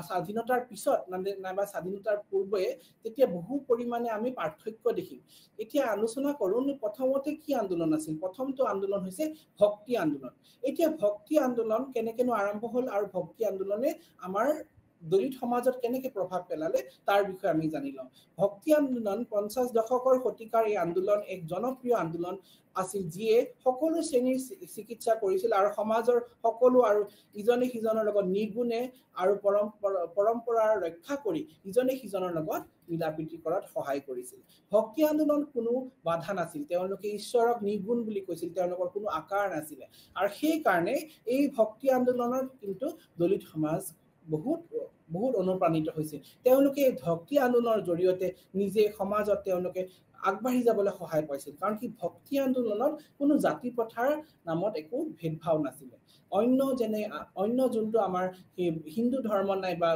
স্বাধীনতাৰ পিছত নাইবা স্বাধীনতাৰ পূৰ্বে, তেতিয়া বহু পৰিমাণে আমি পাৰ্থক্য দেখিম। এতিয়া আলোচনা কৰোঁ প্ৰথমতে কি আন্দোলন আছিল। প্ৰথমটো আন্দোলন হৈছে ভক্তি আন্দোলন। এতিয়া ভক্তি আন্দোলন কেনেকেনো আৰম্ভ হ'ল আৰু ভক্তি আন্দোলনে আমাৰ দলিত সমাজত কেনেকে প্ৰভাৱ পেলালে তাৰ বিষয়ে আমি জানি লওঁ। ভক্তি আন্দোলন 50 দশকৰ শতিকাৰ এই আন্দোলন এক জনপ্ৰিয় আন্দোলন আছিল, যিয়ে সকলো শ্ৰেণীৰ চিকিৎসা কৰিছিল আৰু সমাজৰ সকলো আৰু ইজনে সিজনৰ লগত নিৰ্গুণে আৰু পৰম্পৰা ৰক্ষা কৰি ইজনে সিজনৰ লগত মিলাপ্ৰীতি কৰাত সহায় কৰিছিল। ভক্তি আন্দোলন কোনো বাধা নাছিল, তেওঁলোকে ঈশ্বৰক নিৰ্গুণ বুলি কৈছিল, তেওঁলোকৰ কোনো আকাৰ নাছিলে। আৰু সেইকাৰণে এই ভক্তি আন্দোলনৰ কিন্তু দলিত সমাজ বহুত অনুপ্ৰাণিত হৈছিল। তেওঁলোকে ভক্তি আন্দোলনৰ জৰিয়তে নিজে সমাজত তেওঁলোকে আগবাঢ়ি যাবলৈ সহায় পাইছিল। কাৰণ কি ভক্তি আন্দোলনত কোনো জাতি প্ৰথাৰ নামত একো ভেদভাৱ নাছিলে। অন্য যোনটো আমাৰ হিন্দু ধৰ্ম নাই বা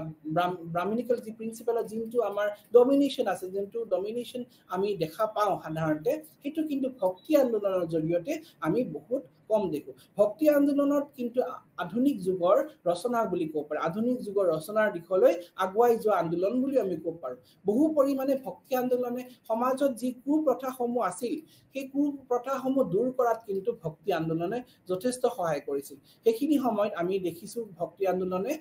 ব্ৰাহ্মণিকেল যি প্ৰিন্সিপালত যোনটো আমাৰ ডমিনেশ্যন আছে, যোনটো ডমিনেশ্যন আমি দেখা পাওঁ সাধাৰণতে, সেইটো কিন্তু ভক্তি আন্দোলনৰ জৰিয়তে আমি বহুত কম দেখো। ভক্তি আন্দোলনত কিন্তু আধুনিক যুগৰ ৰচনা বুলি ক'ব পাৰি, আধুনিক যুগৰ ৰচনাৰ দিশলৈ আগুৱাই যোৱা আন্দোলন বুলি আমি ক'ব পাৰোঁ। বহু পৰিমাণে ভক্তি আন্দোলনে সমাজত যি কুপ্ৰথাসমূহ আছিল, সেই কুপ্ৰথাসমূহ দূৰ কৰাত কিন্তু ভক্তি আন্দোলনে যথেষ্ট সহায় কৰিছিল। সেইখিনি সময়ত আমি দেখিছোঁ ভক্তি আন্দোলনে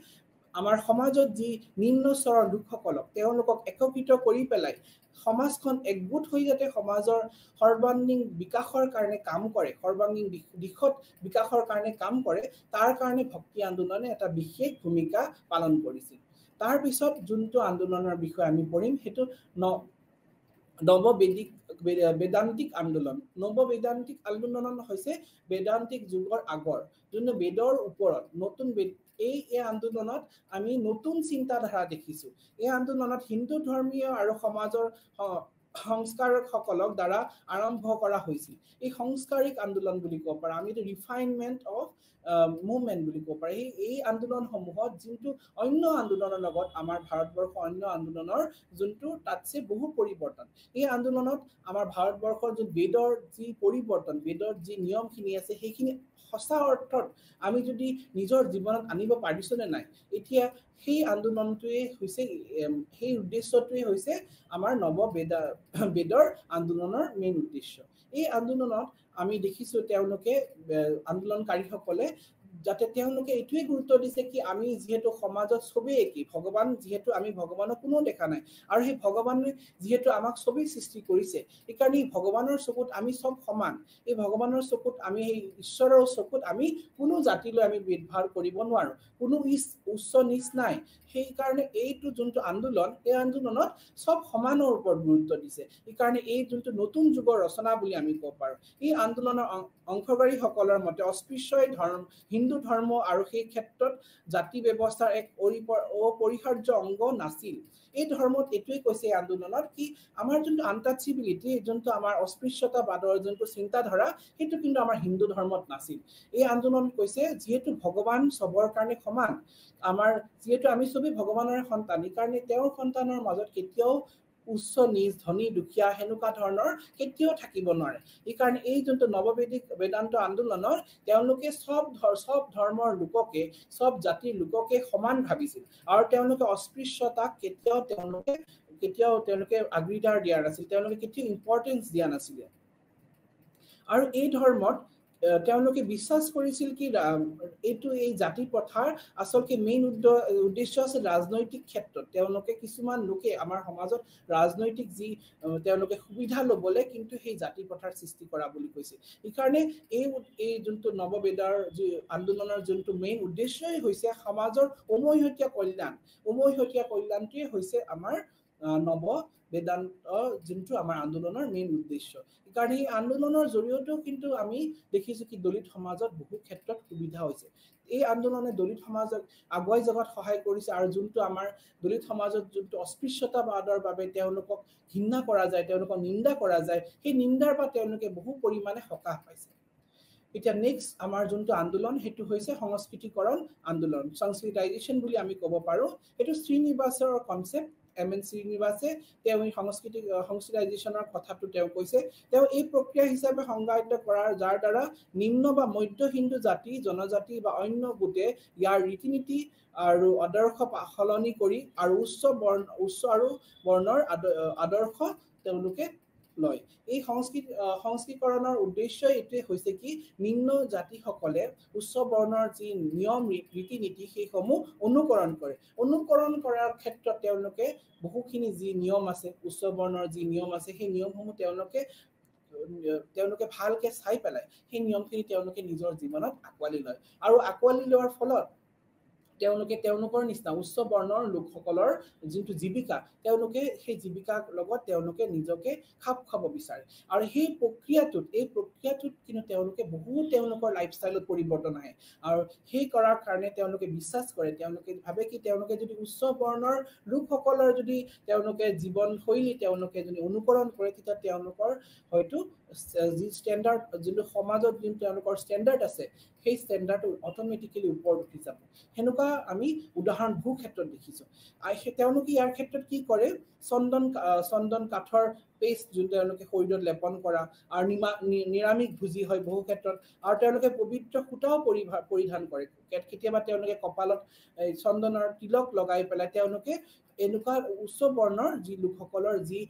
আমাৰ সমাজত যি নিম্ন স্তৰৰ লোকসকলক তেওঁলোকক একত্ৰিত কৰি পেলাই সমাজখন একগোট হৈ যাতে সমাজৰ সৰ্বাংগীন বিকাশৰ কাৰণে কাম কৰে, সৰ্বাংগীন দিশত বিকাশৰ কাৰণে কাম কৰে, তাৰ কাৰণে ভক্তি আন্দোলনে এটা বিশেষ ভূমিকা পালন কৰিছিল। তাৰ পিছত যোনটো আন্দোলনৰ বিষয়ে আমি পঢ়িম সেইটো বেদান্তিক আন্দোলন। বেদান্তিক আন্দোলন হৈছে বেদান্তিক যুগৰ আগৰ যোনটো বেদৰ ওপৰত নতুন এই আন্দোলনত আমি নতুন চিন্তাধাৰা দেখিছোঁ। এই আন্দোলনত হিন্দু ধৰ্মীয় আৰু সমাজৰ সংস্কাৰকসকলক দ্বাৰা আৰম্ভ কৰা হৈছিল। এই সংস্কাৰিক আন্দোলন বুলি ক'ব পাৰা, আমি ৰিফাইনমেণ্ট অফ মুভমেণ্ট বুলি ক'ব পাৰি। এই আন্দোলনসমূহত যোনটো অন্য আন্দোলনৰ লগত আমাৰ ভাৰতবৰ্ষৰ অন্য আন্দোলনৰ যোনটো তাতছে বহু পৰিৱৰ্তন। এই আন্দোলনত আমাৰ ভাৰতবৰ্ষৰ যোন বেদৰ যি পৰিৱৰ্তন, বেদৰ যি নিয়মখিনি আছে, সেইখিনি সঁচা অৰ্থত আমি যদি নিজৰ জীৱনত আনিব পাৰিছোনে নাই, এতিয়া সেই আন্দোলনটোৱে হৈছে, সেই উদ্দেশ্যটোৱে হৈছে আমাৰ বেদৰ আন্দোলনৰ মেইন উদ্দেশ্য। এই আন্দোলনত আমি দেখিছোঁ তেওঁলোকে আন্দোলনকাৰীসকলে যাতে তেওঁলোকে এইটোৱে গুৰুত্ব দিছে কি আমি যেহেতু সমাজত সবেই একেই ভগৱান যেহেতু আমি ভগৱানক কোনো দেখা নাই আৰু সেই ভগৱানে যেহেতু আমাক সবেই সৃষ্টি কৰিছে এইকাৰণে ভগৱানৰ চকুত আমি সব সমান এই ভগৱানৰ চকুত আমি এই ঈশ্বৰৰ চকুত আমি কোনো জাতিলৈ আমি ভেদভাৱ কৰিব নোৱাৰো কোনো উচ্চ নিচ নাই সেই কাৰণে এইটো যোনটো আন্দোলন এই আন্দোলনত সব সমানৰ ওপৰত গুৰুত্ব দিছে এইকাৰণে এই যোনটো নতুন যুগৰ ৰচনা বুলি আমি ক'ব পাৰো এই আন্দোলনৰ অংশগ্ৰহীসকলৰ মতে অস্পৃশ্যই হিন্দু ধৰ্ম আৰু সেই ক্ষেত্ৰত জাতি ব্যৱস্থাৰ এক অপৰিহাৰ্য অংগ নাছিল এই ধৰ্মত এইটোৱে কৈছে এই আন্দোলনত কি আমাৰ যোনটো আনটাচেবিলিটি যোনটো আমাৰ অস্পৃশ্যতাবাদৰ যোনটো চিন্তাধাৰা সেইটো কিন্তু আমাৰ হিন্দু ধৰ্মত নাছিল এই আন্দোলন কৈছে যেহেতু ভগৱান সবৰ কাৰণে সমান আমাৰ যেহেতু আমি সবেই ভগৱানৰ সন্তান কাৰণে তেওঁৰ সন্তানৰ মাজত কেতিয়াও উচ্চ নিচ ধনী দুখীয়া হেনুকা ধৰণৰ কেতিয়াও থাকিব নোৱাৰে এই কাৰণে এই যোনটো নৱবেদিক বেদান্ত আন্দোলনৰ তেওঁলোকে সব ধৰ্মৰ লোককে সব জাতিৰ লোককে সমান ভাবিছিল আৰু তেওঁলোকে অস্পৃশ্যতাক কেতিয়াও তেওঁলোকে অগ্ৰাধিকাৰ দিয়া নাছিল তেওঁলোকে কেতিয়াও ইম্পৰ্টেন্স দিয়া নাছিল আৰু এই ধৰ্মত তেওঁলোকে বিশ্বাস কৰিছিল কি এইটো এই জাতি প্ৰথাৰ আচলতে মেইন উদ্দেশ্য আছে ৰাজনৈতিক ক্ষেত্ৰত তেওঁলোকে কিছুমান লোকে আমাৰ সমাজত ৰাজনৈতিক যি তেওঁলোকে সুবিধা লবলে কিন্তু সেই জাতি প্ৰথাৰ সৃষ্টি কৰা বুলি কৈছে এইকাৰণে এই যোনটো নৱবেদাৰ যি আন্দোলনৰ যোনটো মেইন উদ্দেশ্যই হৈছে সমাজৰ অমৈহতীয়া কল্যাণটোৱে হৈছে আমাৰ নৱ বেদান্ত যোনটো আমাৰ আন্দোলনৰ মেইন উদ্দেশ্য কাৰণ এই আন্দোলনৰ জৰিয়তেও কিন্তু আমি দেখিছো কি দলিত সমাজত বহু ক্ষেত্ৰত সুবিধা হৈছে এই আন্দোলনে দলিত সমাজক আগুৱাই যোৱাত সহায় কৰিছে আৰু যোনটো আমাৰ দলিত সমাজত যোনটো অস্পৃশ্যতাবাদৰ বাবে তেওঁলোকক ঘৃণা কৰা যায় তেওঁলোকক নিন্দা কৰা যায় সেই নিন্দাৰ পৰা তেওঁলোকে বহু পৰিমাণে সকাহ পাইছে এতিয়া নেক্সট আমাৰ যোনটো আন্দোলন হেতু হৈছে সংস্কৃতিকৰণ আন্দোলন সংস্কৃতাইজেশ্যন বুলি আমি ক'ব পাৰো এটো শ্ৰীনিবাসৰ কনসেপ্ট এমএন শ্ৰীনিবাসে তেওঁ সংস্কৃতাইজেশ্যনৰ কথাটো তেওঁ কৈছে তেওঁ এই প্ৰক্ৰিয়া হিচাপে সংজ্ঞায়িত কৰাৰ যাৰ দ্বাৰা নিম্ন বা মধ্য হিন্দু জাতি জনজাতি বা অন্য গোটে ইয়াৰ ৰীতিনীতি আৰু আদৰ্শ সলনি কৰি আৰু উচ্চ আৰু বৰ্ণৰ আদৰ্শ তেওঁলোকে লয় এই সংস্কৃতিকৰণৰ উদ্দেশ্য এটোৱে হৈছে কি নিম্ন জাতিসকলে উচ্চ বৰ্ণৰ যি নিয়ম ৰীতি-নীতি সেইসমূহ অনুকৰণ কৰাৰ ক্ষেত্ৰত তেওঁলোকে বহুখিনি যি নিয়ম আছে উচ্চ বৰ্ণৰ যি নিয়ম আছে সেই নিয়মসমূহ তেওঁলোকে ভালকে চাই পেলাই সেই নিয়মখিনি তেওঁলোকে নিজৰ জীৱনত আকোৱালি লয় আৰু আকোৱালি লোৱাৰ ফলত তেওঁলোকৰ নিচিনা উচ্চ বৰ্ণৰ লোকসকলৰ যোনটো জীৱিকা তেওঁলোকে সেই জীৱিকাৰ লগত তেওঁলোকে নিজকে খাপ খাব বিচাৰে আৰু এই প্ৰক্ৰিয়াটোত কিন্তু তেওঁলোকে তেওঁলোকৰ লাইফষ্টাইলত পৰিৱৰ্তন আহে আৰু সেই কৰাৰ কাৰণে তেওঁলোকে বিশ্বাস কৰে তেওঁলোকে ভাবে কি তেওঁলোকে যদি উচ্চ বৰ্ণৰ লোকসকলৰ যদি তেওঁলোকে জীৱন শৈলী তেওঁলোকে যদি অনুকৰণ কৰে তেতিয়া তেওঁলোকৰ হয়তো যি ষ্টেণ্ডাৰ্ড যোনটো সমাজত যোনটো তেওঁলোকৰ ষ্টেণ্ডাৰ্ড আছে সেই ষ্টেণ্ডাৰ্ডটো অটোমেটিক্যালি ওপৰত উঠি যাব হেনুকা আমি উদাহৰণ বহু ক্ষেত্ৰত দেখিছো তেওঁলোকে ইয়াৰ ক্ষেত্ৰত কি কৰে চন্দন কাঠৰ পেষ্ট যোন তেওঁলোকে শৰীৰত লেপন কৰা আৰু নিৰামিষ ভোজি হয় বহু ক্ষেত্ৰত আৰু তেওঁলোকে পবিত্ৰ সূতাও পৰিধান কৰে কেতিয়াবা তেওঁলোকে কপালত চন্দনৰ তিলক লগাই পেলাই তেওঁলোকে এনেকুৱা উচ্চ বৰ্ণৰ যি লোকসকলৰ যি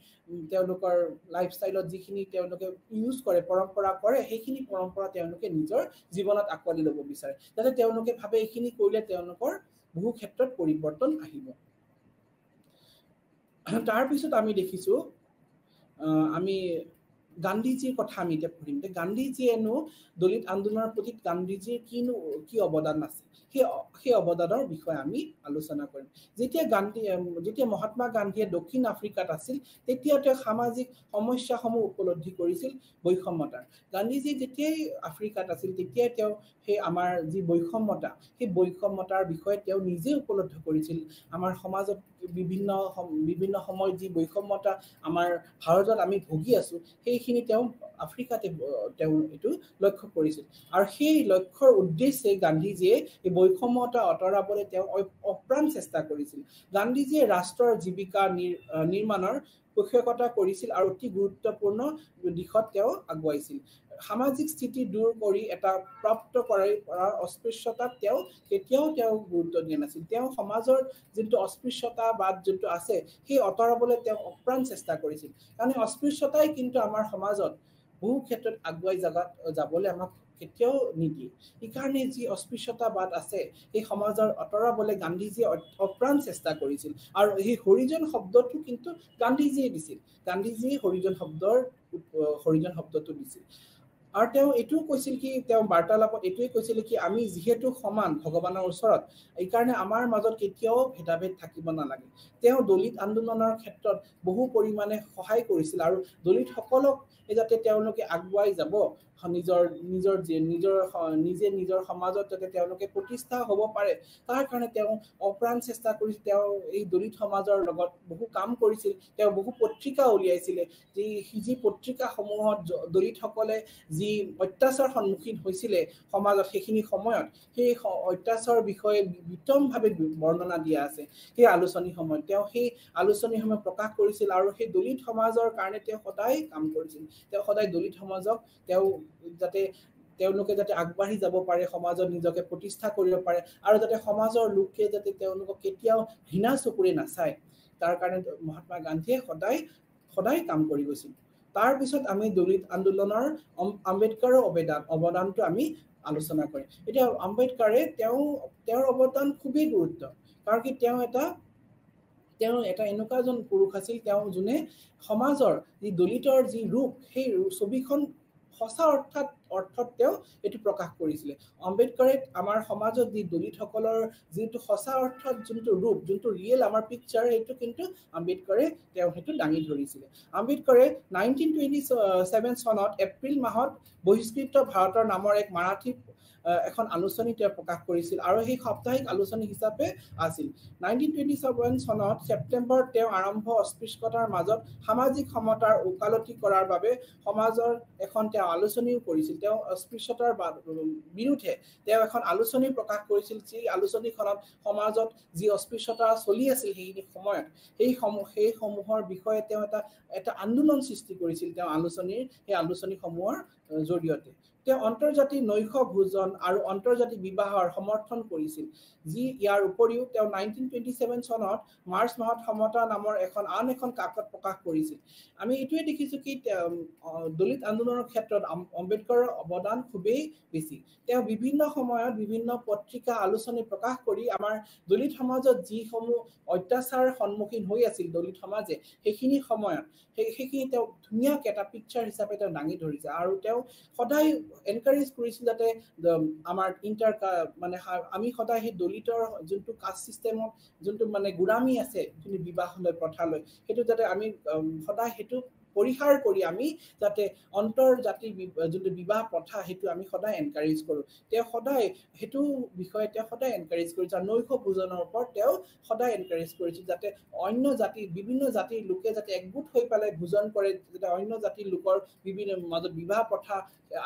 তেওঁলোকৰ লাইফষ্টাইলত যিখিনি তেওঁলোকে ইউজ কৰে পৰম্পৰা কৰে সেইখিনি পৰম্পৰা তেওঁলোকে নিজৰ জীৱনত আকোৱালি ল'ব বিচাৰে যাতে তেওঁলোকে ভাবে এইখিনি কৰিলে তেওঁলোকৰ বহু ক্ষেত্ৰত পৰিৱৰ্তন আহিব তাৰ পিছত আমি দেখিছো আমি গান্ধীজীৰ কথা আমি এতিয়া পঢ়িম গান্ধীজীয়েনো দলিত আন্দোলনৰ প্ৰতি গান্ধীজীৰ কি অৱদান আছে সেই অৱদানৰ বিষয়ে আমি আলোচনা কৰিম যেতিয়া মহাত্মা গান্ধীয়ে দক্ষিণ আফ্ৰিকাত আছিল তেতিয়া তেওঁ সামাজিক সমস্যাসমূহ উপলব্ধি কৰিছিল বৈষম্যতাৰ গান্ধীজী যেতিয়াই আফ্ৰিকাত আছিল তেতিয়াই তেওঁ সেই আমাৰ যি বৈষম্যতা সেই বৈষম্যতাৰ বিষয়ে তেওঁ নিজে উপলব্ধ কৰিছিল আমাৰ সমাজত বিভিন্ন সময়ত যি বৈষম্যতা আমাৰ ভাৰতত আমি ভুগি আছো সেইখিনি তেওঁ আফ্ৰিকাতে তেওঁ এটো লক্ষ্য কৰিছিল আৰু সেই লক্ষ্যৰ উদ্দেশ্যে গান্ধীজীয়ে এই বৈষম্যতা আঁতৰাবলৈ তেওঁ অপ্ৰাণ চেষ্টা কৰিছিল গান্ধীজীয়ে ৰাষ্ট্ৰৰ জীৱিকা নিৰ্মাণৰ পোষকতা কৰিছিল আৰু অতি গুৰুত্বপূৰ্ণ দিশত তেওঁ আগুৱাইছিল সামাজিক স্থিতি দূৰ কৰি এটা প্ৰাপ্ত কৰাৰ অস্পৃশ্যতাক তেওঁ কেতিয়াও গুৰুত্ব দিয়া নাছিল তেওঁ সমাজৰ যোনটো অস্পৃশ্যতাবাদ যোনটো আছে সেই আঁতৰাবলৈ তেওঁ অপ্ৰাণ চেষ্টা কৰিছিল কাৰণ অস্পৃশ্যতাই কিন্তু আমাৰ সমাজত বহু ক্ষেত্ৰত আগুৱাই যাবলৈ আমাক কেতিয়াও নিদিয়ে এইকাৰণে যি অস্পৃশ্যতাবাদ আছে এই সমাজৰ আঁতৰাবলৈ গান্ধীজীয়ে অপ্ৰাণ চেষ্টা কৰিছিল আৰু এই হৰিজন শব্দটো কিন্তু গান্ধীজীয়ে দিছিল গান্ধীজীয়ে হৰিজন শব্দটো দিছিল আৰু তেওঁ এইটোও কৈছিল কি তেওঁ বাৰ্তালাপত এইটোৱে কৈছিল কি আমি যিহেতু সমান ভগৱানৰ ওচৰত এইকাৰণে আমাৰ মাজত কেতিয়াও ভেদাভেদ থাকিব নালাগে তেওঁ দলিত আন্দোলনৰ ক্ষেত্ৰত বহু পৰিমাণে সহায় কৰিছিল আৰু দলিত সকলক যাতে তেওঁলোকে আগুৱাই যাব নিজৰ সমাজত যাতে তেওঁলোকে প্ৰতিষ্ঠা হ'ব পাৰে তাৰ কাৰণে তেওঁ অপ্ৰাণ চেষ্টা কৰিছিল তেওঁ এই দলিত সমাজৰ লগত বহু কাম কৰিছিল তেওঁ বহু পত্ৰিকা উলিয়াইছিলে যি পত্ৰিকাসমূহত দলিতসকলে যি অত্যাচাৰ সন্মুখীন হৈছিলে সমাজত সেইখিনি সময়ত সেই অত্যাচাৰৰ বিষয়ে বিতংভাৱে বৰ্ণনা দিয়া আছে সেই আলোচনী সময়ত তেওঁ সেই আলোচনী সময় প্ৰকাশ কৰিছিল আৰু সেই দলিত সমাজৰ কাৰণে তেওঁ সদায় কাম কৰিছিল তেওঁ সদায় দলিত সমাজক তেওঁ তেওঁলোকে যাতে আগবাঢ়ি যাব পাৰে সমাজত নিজকে প্ৰতিষ্ঠা কৰিব পাৰে আৰু যাতে সমাজৰ লোকে যাতে তেওঁলোকক কেতিয়াও ঘৃণা চকুৰে নাচায় তাৰ কাৰণে মহাত্মা গান্ধীয়ে সদায় কাম কৰি গৈছিল তাৰ পিছত আমি দলিত আন্দোলনৰ আম্বেদকাৰৰ অৱদানটো আমি আলোচনা কৰিম এতিয়া আম্বেদকাৰে তেওঁৰ অৱদান খুবেই গুৰুত্ব কাৰণ কি তেওঁ এটা এনেকুৱা এজন পুৰুষ আছিল তেওঁ যোনে সমাজৰ যি দলিতৰ যি ৰূপ সেই ছবিখন সঁচা অৰ্থত তেওঁ এটো প্ৰকাশ কৰিছিলে আম্বেদকাৰে আমাৰ সমাজত যি দলিতসকলৰ যিটো সঁচা অৰ্থত যোনটো ৰূপ যোনটো ৰিয়েল আমাৰ পিকচাৰ সেইটো কিন্তু আম্বেদকাৰে তেওঁ সেইটো দাঙি ধৰিছিলে আম্বেদকাৰে 1927 চনত এপ্ৰিল মাহত বহিষ্কৃত ভাৰতৰ নামৰ এক মাৰাঠী এখন আলোচনী তেওঁ প্ৰকাশ কৰিছিল আৰু সেই সাপ্তাহিক আলোচনী হিচাপে আছিল 1927 চনত সেপ্টেম্বৰ তেওঁ আৰম্ভ অস্পৃশ্যতাৰ মাজত সামাজিক সমতাৰ ওকালতি কৰাৰ বাবে সমাজৰ এখন তেওঁ আলোচনীও কৰিছিল তেওঁ অস্পৃশ্যতাৰ বিৰুদ্ধে তেওঁ এখন আলোচনী প্ৰকাশ কৰিছিল যি আলোচনীখনত সমাজত যি অস্পৃশ্যতা চলি আছিল সেই সময়ত সেই সমূহৰ বিষয়ে তেওঁ এটা আন্দোলন সৃষ্টি কৰিছিল তেওঁ সেই আলোচনীসমূহৰ জৰিয়তে তেওঁ অন্তৰ্জাতিক নৈশ ভোজন আৰু অন্তৰ্জাতিক বিবাহৰ সমৰ্থন কৰিছিল যি ইয়াৰ উপৰিও তেওঁ 1927 চনত মাৰ্চ মাহত সমতা নামৰ আন এখন কাকত প্ৰকাশ কৰিছিল আমি এইটোৱে দেখিছো কি দলিত আন্দোলনৰ ক্ষেত্ৰত আম্বেদকাৰৰ অৱদান খুবেই বেছি তেওঁ বিভিন্ন সময়ত বিভিন্ন পত্ৰিকা আলোচনী প্ৰকাশ কৰি আমাৰ দলিত সমাজত যিসমূহ অত্যাচাৰৰ সন্মুখীন হৈ আছিল দলিত সমাজে সেইখিনি সময়ত সেইখিনি তেওঁ ধুনীয়াকৈ এটা পিকচাৰ হিচাপে তেওঁ দাঙি ধৰিছে আৰু তেওঁ সদায় এনকাৰেজ কৰিছিল যাতে আমাৰ মানে আমি সদায় সেই দলিতৰ যোনটো কাষ্ট চিষ্টেমত যোনটো মানে গুৰামী আছে যোনটো বিবাহলৈ প্ৰথালৈ সেইটো যাতে আমি সদায় সেইটো পৰিহাৰ কৰি আমি যাতে অন্তৰ্জাতিক যোনটো বিবাহ প্ৰথা সেইটো আমি সদায় এনকাৰেজ কৰোঁ তেওঁ সদায় সেইটো বিষয়ে তেওঁ সদায় এনকাৰেজ কৰিছে আৰু নৈশ ভোজনৰ ওপৰত তেওঁ সদায় এনকাৰেজ কৰিছিল যাতে অন্য বিভিন্ন জাতিৰ লোকে যাতে একগোট হৈ পেলাই ভোজন কৰে যাতে অন্য জাতিৰ লোকৰ বিভিন্ন মাজত বিবাহ প্ৰথা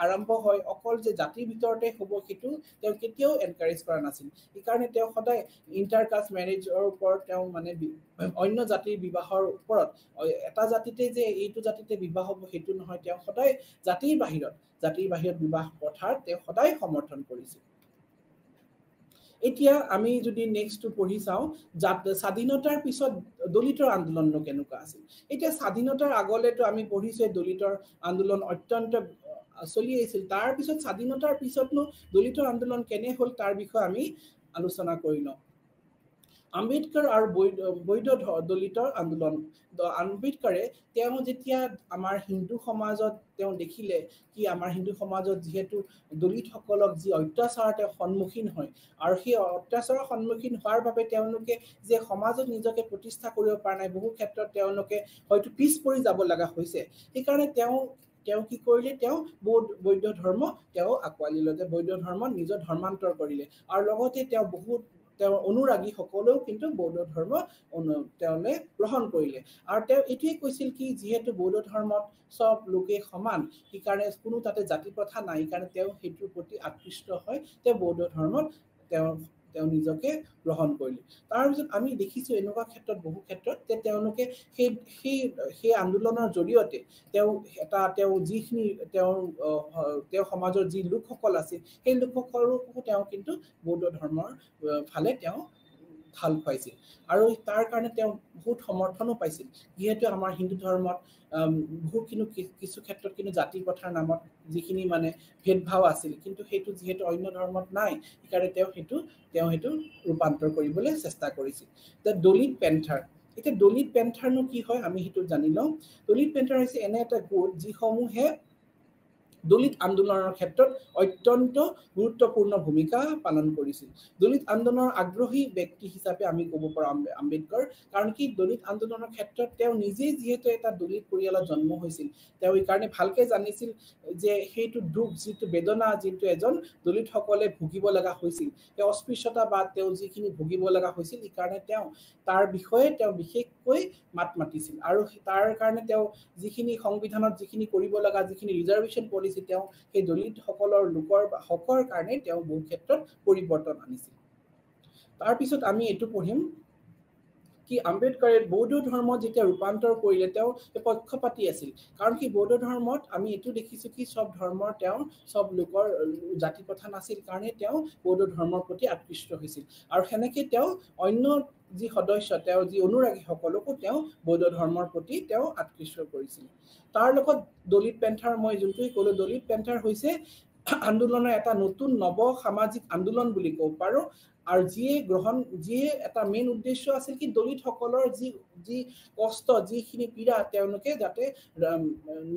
আৰম্ভ হয় অকল যে জাতিৰ ভিতৰতে হ'ব সেইটো তেওঁ কেতিয়াও এনকাৰেজ কৰা নাছিল এইকাৰণে তেওঁ সদায় ইণ্টাৰকাষ্ট মেৰেজৰ ওপৰত তেওঁ মানে অন্য জাতিৰ বিবাহৰ ওপৰত এটা জাতিতে যে এইটো জাতিতে বিবাহ হ'ব সেইটো নহয় তেওঁ সদায় জাতিৰ বাহিৰত বিবাহ প্ৰথাৰ তেওঁ সদায় সমৰ্থন কৰিছিল এতিয়া আমি যদি নেক্সটটো পঢ়ি চাওঁ স্বাধীনতাৰ পিছত দলিতৰ আন্দোলনটো কেনেকুৱা আছিল এতিয়া স্বাধীনতাৰ আগলৈতো আমি পঢ়িছো দলিতৰ আন্দোলন অত্যন্ত চলি আহিছিল তাৰ পিছত স্বাধীনতাৰ পিছতনো দলিতৰ আন্দোলন কেনে হ'ল তাৰ বিষয়ে আমি আলোচনা কৰি লওঁ আম্বেদকাৰ আৰু বৈধ দলিতৰ আন্দোলন আম্বেদকাৰে তেওঁ যেতিয়া আমাৰ হিন্দু সমাজত তেওঁ দেখিলে কি আমাৰ হিন্দু সমাজত যিহেতু দলিতসকলক যি অত্যাচাৰ তেওঁ সন্মুখীন হয় আৰু সেই অত্যাচাৰৰ সন্মুখীন হোৱাৰ বাবে তেওঁলোকে যে সমাজত নিজকে প্ৰতিষ্ঠা কৰিব পৰা নাই বহু ক্ষেত্ৰত তেওঁলোকে হয়তো পিছ পৰি যাব লগা হৈছে সেইকাৰণে তেওঁ কি কৰিলে তেওঁ বৌদ্ধ ধৰ্ম তেওঁ আঁকোৱালি ল'লে বৌদ্ধ ধৰ্ম নিজৰ ধৰ্মান্তৰ কৰিলে আৰু লগতে তেওঁ অনুৰাগী সকলেও কিন্তু বৌদ্ধ ধৰ্ম তেওঁলে গ্ৰহণ কৰিলে আৰু তেওঁ এইটোৱে কৈছিল কি যিহেতু বৌদ্ধ ধৰ্মত সব লোকে সমান সেইকাৰণে কোনো তাতে জাতি প্ৰথা নাই সেইকাৰণে তেওঁ সেইটোৰ প্ৰতি আকৃষ্ট হয় তেওঁ বৌদ্ধ ধৰ্মত তেওঁ নিজকে গ্ৰহণ কৰিলে তাৰপিছত আমি দেখিছো এনেকুৱা ক্ষেত্ৰত বহু ক্ষেত্ৰত যে তেওঁলোকে সেই আন্দোলনৰ জৰিয়তে তেওঁ যিখিনি তেওঁ সমাজৰ যি লোকসকল আছিল সেই লোকসকলকো তেওঁ কিন্তু বৌদ্ধ ধৰ্মৰ ফালে তেওঁ ঢাল খুৱাইছিল আৰু তাৰ কাৰণে তেওঁ বহুত সমৰ্থনো পাইছিল যিহেতু আমাৰ হিন্দু ধৰ্মত বহুত কিছু ক্ষেত্ৰত কিন্তু জাতি প্ৰথাৰ নামত যিখিনি মানে ভেদভাৱ আছিল কিন্তু সেইটো যিহেতু অন্য ধৰ্মত নাই সেইকাৰণে তেওঁ সেইটো ৰূপান্তৰ কৰিবলৈ চেষ্টা কৰিছিল দ্য দলিত পেন্থাৰ এতিয়া দলিত পেন্থাৰনো কি হয় আমি সেইটো জানি লওঁ দলিত পেন্থাৰ হৈছে এনে এটা গোট যিসমূহে দলিত আন্দোলনৰ ক্ষেত্ৰত অত্যন্ত গুৰুত্বপূৰ্ণ ভূমিকা পালন কৰিছিল দলিত আন্দোলনৰ আগ্ৰহী ব্যক্তি হিচাপে আমি ক'ব পাৰোঁ আম্বেদকাৰ কাৰণ কি দলিত আন্দোলনৰ ক্ষেত্ৰত তেওঁ নিজেই যিহেতু এটা দলিত পৰিয়ালত জন্ম হৈছিল তেওঁ এই কাৰণে ভালকে জানিছিল যে সেইটো দুখ যিটো বেদনা যিটো এজন দলিত সকলে ভুগিব লগা হৈছিল তেওঁ অস্পৃশ্যতা বা তেওঁ যিখিনি ভুগিব লগা হৈছিল এই কাৰণে তেওঁ তাৰ বিষয়ে তেওঁ বিশেষকৈ মাত মাতিছিল আৰু তাৰ কাৰণে তেওঁ যিখিনি সংবিধানত যিখিনি কৰিব লগা যিখিনি ৰিজাৰ্ভেশ্যন পলিচি তেওঁ সেই দলিত সকলৰ লোকৰ বা হকৰ কাৰণে তেওঁ বহু ক্ষেত্ৰত পৰিৱৰ্তন আনিছিল তাৰ পিছত আমি এইটো পঢ়িম কি আম্বেদকাৰে বৌদ্ধ ধৰ্ম যেতিয়া ৰূপান্তৰ কৰিলে তেওঁ পক্ষপাতি আছিল কাৰণ কি বৌদ্ধ ধৰ্মত আমি এইটো দেখিছো কি সব ধৰ্মৰ তেওঁ সব লোকৰ জাতি প্ৰথা নাছিল কাৰণে তেওঁ বৌদ্ধ ধৰ্মৰ প্ৰতি আকৃষ্ট হৈছিল আৰু সেনেকে তেওঁ অন্য যি সদস্য তেওঁ যি অনুৰাগী সকলকো তেওঁ বৌদ্ধ ধৰ্মৰ প্ৰতি তেওঁ আকৃষ্ট কৰিছিল তাৰ লগত দলিত পেন্থাৰ মই যোনটোই ক'লো দলিত পেন্থাৰ হৈছে আন্দোলনৰ এটা নতুন নৱ সামাজিক আন্দোলন বুলি ক'ব পাৰো আৰু যিয়ে এটা মেইন উদ্দেশ্য আছিল কি দলিত সকলৰ যি কষ্ট যিখিনি পীড়া তেওঁলোকে যাতে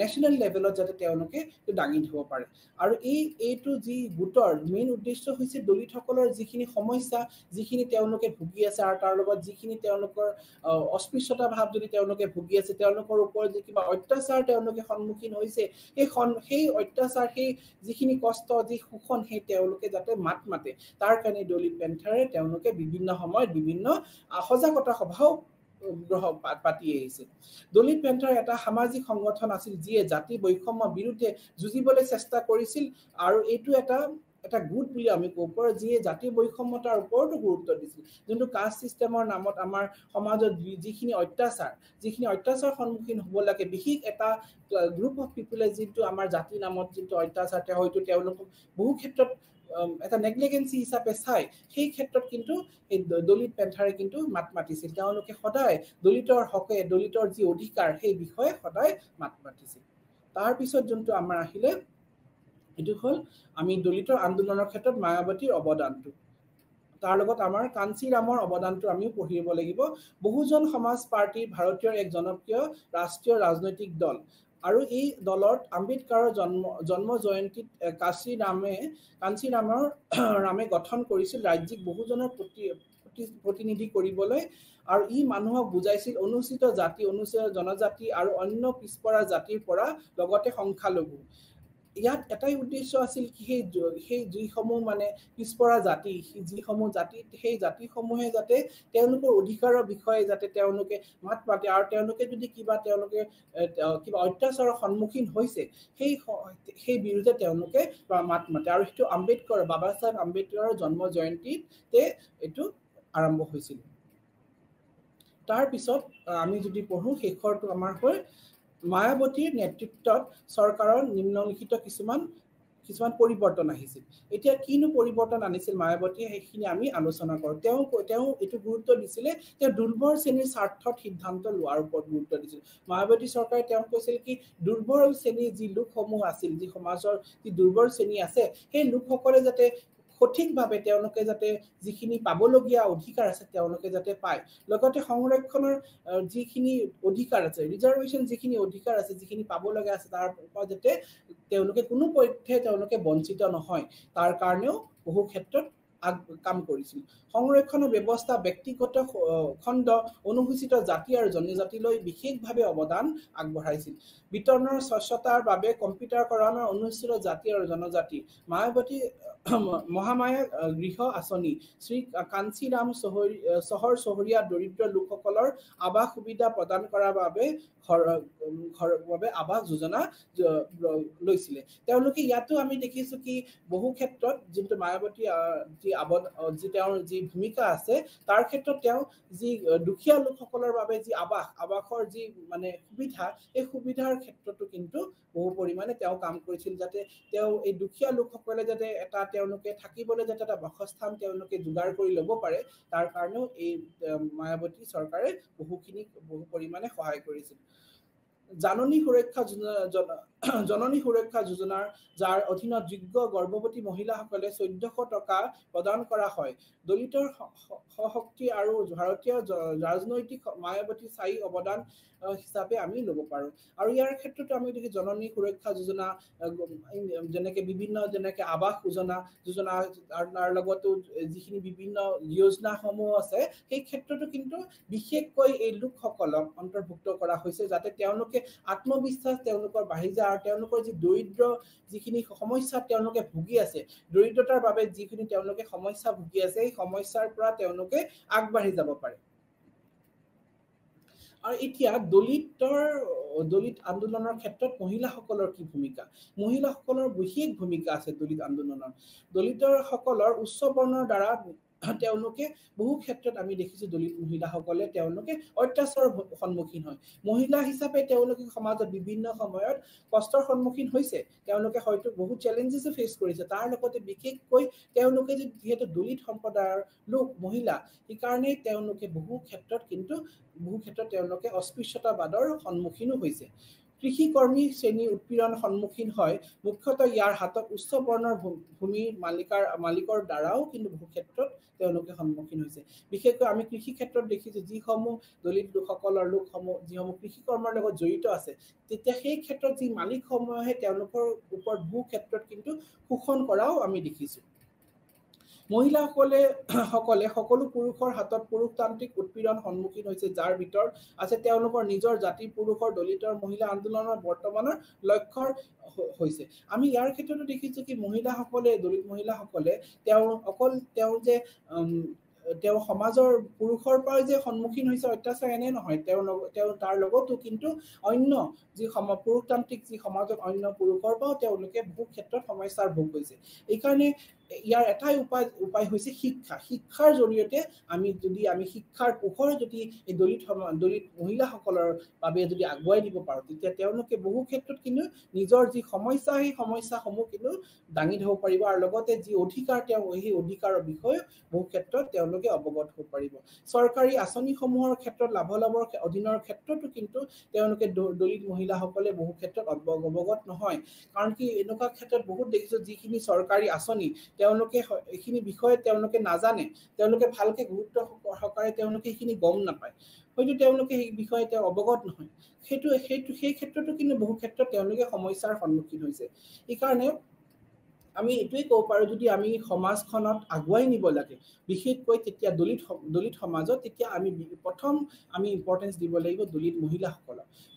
নেশ্যনেল লেভেলত যাতে তেওঁলোকে দাঙি ধৰিব পাৰে আৰু এইটো যি গোটৰ মেইন উদ্দেশ্য হৈছে দলিত সকলৰ যিখিনি সমস্যা যিখিনি তেওঁলোকে ভুগি আছে আৰু তাৰ লগত যিখিনি তেওঁলোকৰ অস্পৃশ্যতা ভাৱ যদি তেওঁলোকে ভুগি আছে তেওঁলোকৰ ওপৰত যে কিবা অত্যাচাৰ তেওঁলোকে সন্মুখীন হৈছে সেই অত্যাচাৰ সেই যিখিনি কষ্ট যি শোষণ সেই তেওঁলোকে যাতে মাত মাতে তাৰ কাৰণে দলিত পেন্থাৰে তেওঁলোকে বিভিন্ন সময়ত বিভিন্ন সজাগতা সভাও পাতি আহিছে দলিত পেন্থাৰ এটা সামাজিক সংগঠন আছিল যিয়ে জাতি বৈষম্য বিৰুদ্ধে যুঁজিবলৈ চেষ্টা কৰিছিল আৰু এইটো এটা গোট বুলি আমি ক'ব পাৰোঁ যিয়ে জাতি বৈষম্যতাৰ ওপৰতো গুৰুত্ব দিছিল যোনটো কাষ্ট চিষ্টেমৰ নামত আমাৰ সমাজত যিখিনি অত্যাচাৰ সন্মুখীন হ'ব লাগে বিশেষ এটা গ্ৰুপ অফ পিপলে যিটো আমাৰ জাতি নামত যিটো অত্যাচাৰ হয়তো তেওঁলোকক বহু ক্ষেত্ৰত এটা নেগলিজেন্সি হিচাপে চাই সেই ক্ষেত্ৰত কিন্তু এই দলিত পেন্থাৰে কিন্তু মাত মাতিছিল তেওঁলোকে সদায় দলিতৰ হকে দলিতৰ যি অধিকাৰ সেই বিষয়ে সদায় মাত মাতিছিল তাৰ পিছত যোনটো আমাৰ আহিলে এইটো হ'ল আমি দলিতৰ আন্দোলনৰ ক্ষেত্ৰত মায়াৱতীৰ অৱদানটো তাৰ লগত আমাৰ কাঞ্চীৰামৰ অৱদানটো আমিও পঢ়িব লাগিব বহুজন সমাজ পাৰ্টিৰ ভাৰতীয় এক জনপ্ৰিয় ৰাষ্ট্ৰীয় ৰাজনৈতিক দল আৰু এই দলত আম্বেদকাৰৰ জন্ম জয়ন্তীত কাঞ্চীৰামে গঠন কৰিছিল ৰাজ্যিক বহুজনৰ প্ৰতিনিধি কৰিবলৈ আৰু ই মানুহক বুজাইছিল অনুসূচিত জাতি অনুসূচিত জনজাতি আৰু অন্য পিছপৰা জাতিৰ পৰা লগতে সংখ্যালঘু ইয়াত এটাই উদ্দেশ্য আছিল কি সেই যিসমূহ মানে পিছপৰা জাতি যিসমূহ জাতি সেই জাতিসমূহে যাতে তেওঁলোকৰ অধিকাৰৰ বিষয়ে যাতে তেওঁলোকে মাত মাতে আৰু তেওঁলোকে যদি কিবা অত্যাচাৰৰ সন্মুখীন হৈছে সেই বিৰুদ্ধে তেওঁলোকে মাত মাতে আৰু সেইটো বাবা চাহেব আম্বেদকাৰৰ জন্ম জয়ন্তীতে এইটো আৰম্ভ হৈছিল তাৰ পিছত আমি যদি পঢ়ো শেষৰটো আমাৰ হয় মায়াৱতীৰ নেতৃত্বত চৰকাৰৰ নিম্নলিখিত কিছুমান পৰিৱৰ্তন আহিছিল এতিয়া কিনো পৰিৱৰ্তন আনিছিল মায়াৱতীয়ে সেইখিনি আমি আলোচনা কৰোঁ তেওঁ এইটো গুৰুত্ব দিছিলে যে দুৰ্বল শ্ৰেণীৰ স্বাৰ্থত সিদ্ধান্ত লোৱাৰ ওপৰত গুৰুত্ব দিছিল মায়াৱতী চৰকাৰে তেওঁ কৈছিল কি দুৰ্বল শ্ৰেণীৰ যি লোকসমূহ আছিল যি সমাজৰ যি দুৰ্বল শ্ৰেণী আছে সেই লোকসকলে যাতে সঠিকভাৱে তেওঁলোকে যাতে যিখিনি পাবলগীয়া অধিকাৰ আছে তেওঁলোকে যাতে পায় লগতে সংৰক্ষণৰ যিখিনি অধিকাৰ আছে ৰিজাৰ্ভেশ্যন যিখিনি অধিকাৰ আছে যিখিনি পাব লগা আছে তাৰ পৰা যাতে তেওঁলোকে কোনো পক্ষে তেওঁলোকে বঞ্চিত নহয় তাৰ কাৰণেও বহু ক্ষেত্ৰত কাম কৰিছিল সংৰক্ষণৰ ব্যৱস্থা ব্যক্তিগত খণ্ড অনুসূচিত জাতি আৰু জনজাতিলৈ বিশেষভাৱে অৱদান আগবঢ়াইছিল বিতৰণৰ স্বচ্ছতাৰ বাবে কম্পিউটাৰকৰণৰ অনুসূচিত জাতি আৰু জনজাতি মায়াৱতী মহামায়া গৃহ আঁচনি শ্ৰী কাঞ্চীৰাম চহৰীয়া দৰিদ্ৰ লোকসকলৰ আৱাস সুবিধা প্ৰদান কৰাৰ বাবে আৱাস যোজনা লৈছিলে তেওঁলোকে ইয়াতো আমি দেখিছো কি বহু ক্ষেত্ৰত যোনটো মায়াৱতী তেওঁৰ যি ভূমিকা আছে তাৰ ক্ষেত্ৰত তেওঁ যি দুখীয়া লোকসকলৰ বাবে যি আৱাসৰ যি মানে সুবিধা এই সুবিধাৰ ক্ষেত্ৰতো কিন্তু বহু পৰিমাণে তেওঁ কাম কৰিছিল যাতে তেওঁ এই দুখীয়া লোকসকলে যাতে এটা তেওঁলোকে থাকিবলৈ যাতে এটা বাসস্থান তেওঁলোকে যোগাৰ কৰি ল'ব পাৰে তাৰ কাৰণেও এই মায়াৱতী চৰকাৰে বহু পৰিমাণে সহায় কৰিছিল জননী সুৰক্ষা যোজনাৰ যাৰ অধীনত যোগ্য গৰ্ভৱতী মহিলাসকলে 1400 টকা প্ৰদান কৰা হয় দলিতৰ সশক্তি আৰু ভাৰতীয় ৰাজনৈতিক মায়াৱতী স্থায়ী অৱদান হিচাপে আমি ল'ব পাৰো আৰু ইয়াৰ ক্ষেত্ৰত আমি দেখি জননী সুৰক্ষা যোজনা যেনেকে বিভিন্ন যেনেকে আৱাস যোজনা তাৰ লগতো যিখিনি বিভিন্ন যোজনাসমূহ আছে সেই ক্ষেত্ৰতো কিন্তু বিশেষকৈ এই লোকসকলক অন্তৰ্ভুক্ত কৰা হৈছে যাতে তেওঁলোকে আত্মবিশ্বাস তেওঁলোকৰ বাঢ়ি যায় আৰু তেওঁলোকৰ যি দৰিদ্ৰ যিখিনি সমস্যা তেওঁলোকে ভুগি আছে দৰিদ্ৰতাৰ বাবে যিখিনি তেওঁলোকে সমস্যা ভুগি আছে এই সমস্যাৰ পৰা তেওঁলোকে আগবাঢ়ি যাব পাৰে আৰু এতিয়া দলিত আন্দোলনৰ ক্ষেত্ৰত মহিলাসকলৰ কি ভূমিকা মহিলাসকলৰ বিশেষ ভূমিকা আছে দলিত আন্দোলনৰ দলিতৰ সকলৰ উচ্চ বৰ্ণৰ দ্বাৰা তেওঁলোকে বহু ক্ষেত্ৰত আমি দেখিছো দলিত মহিলাসকলে তেওঁলোকে অত্যাচাৰৰ সন্মুখীন হয় মহিলা হিচাপে তেওঁলোকে সমাজত বিভিন্ন সময়ত কষ্টৰ সন্মুখীন হৈছে তেওঁলোকে হয়তো বহু চ্যালেঞ্জেস ফেস কৰিছে তাৰ লগতে বিশেষকৈ তেওঁলোকে যেহেতু দলিত সম্প্ৰদায়ৰ লোক মহিলা এই কাৰণে তেওঁলোকে বহু ক্ষেত্ৰত তেওঁলোকে অস্পৃশ্যতাবাদৰ সন্মুখীনো হৈছে কৃষি কৰ্মী শ্ৰেণী উৎপীড়ন সন্মুখীন হয় মুখ্যতঃ ইয়াৰ হাতত উচ্চ বৰ্ণৰ ভূমিৰ মালিকৰ দ্বাৰাও কিন্তু বহু ক্ষেত্ৰত তেওঁলোকে সন্মুখীন হৈছে বিশেষকৈ আমি কৃষি ক্ষেত্ৰত দেখিছো যিসমূহ দলিত লোকসমূহ যিসমূহ কৃষি কৰ্মৰ লগত জড়িত আছে তেতিয়া সেই ক্ষেত্ৰত যি মালিকসমূহে তেওঁলোকৰ ওপৰত বহু ক্ষেত্ৰত কিন্তু শোষণ কৰাও আমি দেখিছো মহিলাসকলে সকলো পুৰুষৰ হাতত পুৰুষতান্ত্ৰিক উৎপীড়ন সন্মুখীন হৈছে যাৰ ভিতৰত আছে তেওঁলোকৰ নিজৰ জাতি পুৰুষৰ দলিতৰ মহিলা আন্দোলনৰ বৰ্তমানৰ লক্ষ্যৰ হৈছে আমি ইয়াৰ ক্ষেত্ৰতো দেখিছো কি মহিলাসকলে দলিত মহিলাসকলে তেওঁ সমাজৰ পুৰুষৰ পৰা যে সন্মুখীন হৈছে অত্যাচাৰ এনে নহয় তেওঁ তাৰ লগতো কিন্তু অন্য যি পুৰুষতান্ত্ৰিক যি সমাজত অন্য পুৰুষৰ পৰাও তেওঁলোকে বহু ক্ষেত্ৰত সমস্যাৰ ভোগ হৈছে এই কাৰণে ইয়াৰ এটাই উপায় হৈছে শিক্ষাৰ জৰিয়তে আমি শিক্ষাৰ পোহৰ যদি এই দলিত মহিলাসকলৰ বাবে যদি আগুৱাই দিব পাৰো তেতিয়া তেওঁলোকে বহু ক্ষেত্ৰত কিন্তু নিজৰ যি সমস্যা সেই সমস্যাসমূহ কিন্তু দাঙি ধৰিব পাৰিব আৰু লগতে যি অধিকাৰ সেই অধিকাৰৰ বিষয়ে বহু ক্ষেত্ৰত তেওঁলোকে অৱগত হ'ব পাৰিব চৰকাৰী আঁচনিসমূহৰ ক্ষেত্ৰত লাভালাভৰ অধীনৰ ক্ষেত্ৰতো কিন্তু তেওঁলোকে দলিত মহিলাসকলে বহু ক্ষেত্ৰত অৱগত নহয় কাৰণ কি এনেকুৱা ক্ষেত্ৰত বহুত দেখিছো যিখিনি চৰকাৰী আঁচনি তেওঁলোকে এইখিনি বিষয়ে তেওঁলোকে নাজানে তেওঁলোকে ভালকে গুৰুত্ব সহকাৰে তেওঁলোকে এইখিনি গম নাপায় হয়তো তেওঁলোকে এই বিষয়ে অৱগত নহয় সেই ক্ষেত্ৰতো কিন্তু বহু ক্ষেত্ৰত তেওঁলোকে সমস্যাৰ সন্মুখীন হৈছে এই কাৰণে আমি এটোই ক'ব পাৰো যদি আমি সমাজখনত আগুৱাই নিব লাগে বিশেষকৈ তেতিয়া দলিত সমাজত তেতিয়া আমি প্ৰথম ইম্পৰ্টেন্স দিব লাগিব দলিত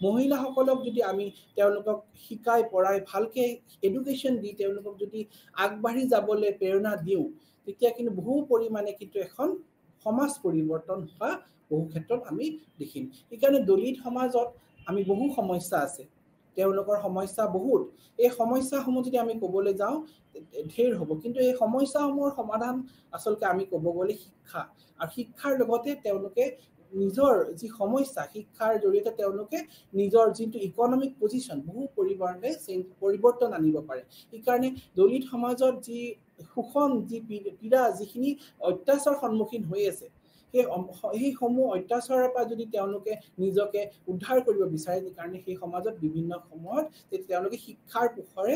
মহিলাসকলক যদি আমি তেওঁলোকক শিকাই পঢ়াই ভালকে এডুকেশ্যন দি তেওঁলোকক যদি আগবাঢ়ি যাবলৈ প্ৰেৰণা দিও তেতিয়া কিন্তু বহু পৰিমাণে কিন্তু এখন সমাজ পৰিৱৰ্তন হোৱা বহু ক্ষেত্ৰত আমি দেখিম এইকাৰণে দলিত সমাজত আমি বহু সমস্যা আছে তেওঁলোকৰ সমস্যা বহুত এই সমস্যাসমূহ যদি আমি ক'বলৈ যাওঁ ঢেৰ হ'ব কিন্তু এই সমস্যাসমূহৰ সমাধান আচলতে আমি ক'ব গ'লে শিক্ষা আৰু শিক্ষাৰ লগতে তেওঁলোকে নিজৰ যি সমস্যা শিক্ষাৰ জৰিয়তে তেওঁলোকে নিজৰ যিটো ইকনমিক পজিশন বহু পৰিমাণে পৰিৱৰ্তন আনিব পাৰে এই কাৰণে দলিত সমাজত যি শোষণ যি পীড়া যিখিনি অত্যাচাৰ সন্মুখীন হৈ আছে সেই সমূহ অত্যাচাৰৰ পৰা যদি তেওঁলোকে নিজকে উদ্ধাৰ কৰিব বিচাৰে কাৰণে সেই সমাজত বিভিন্ন সময়ত তেওঁলোকে শিক্ষাৰ পোহৰে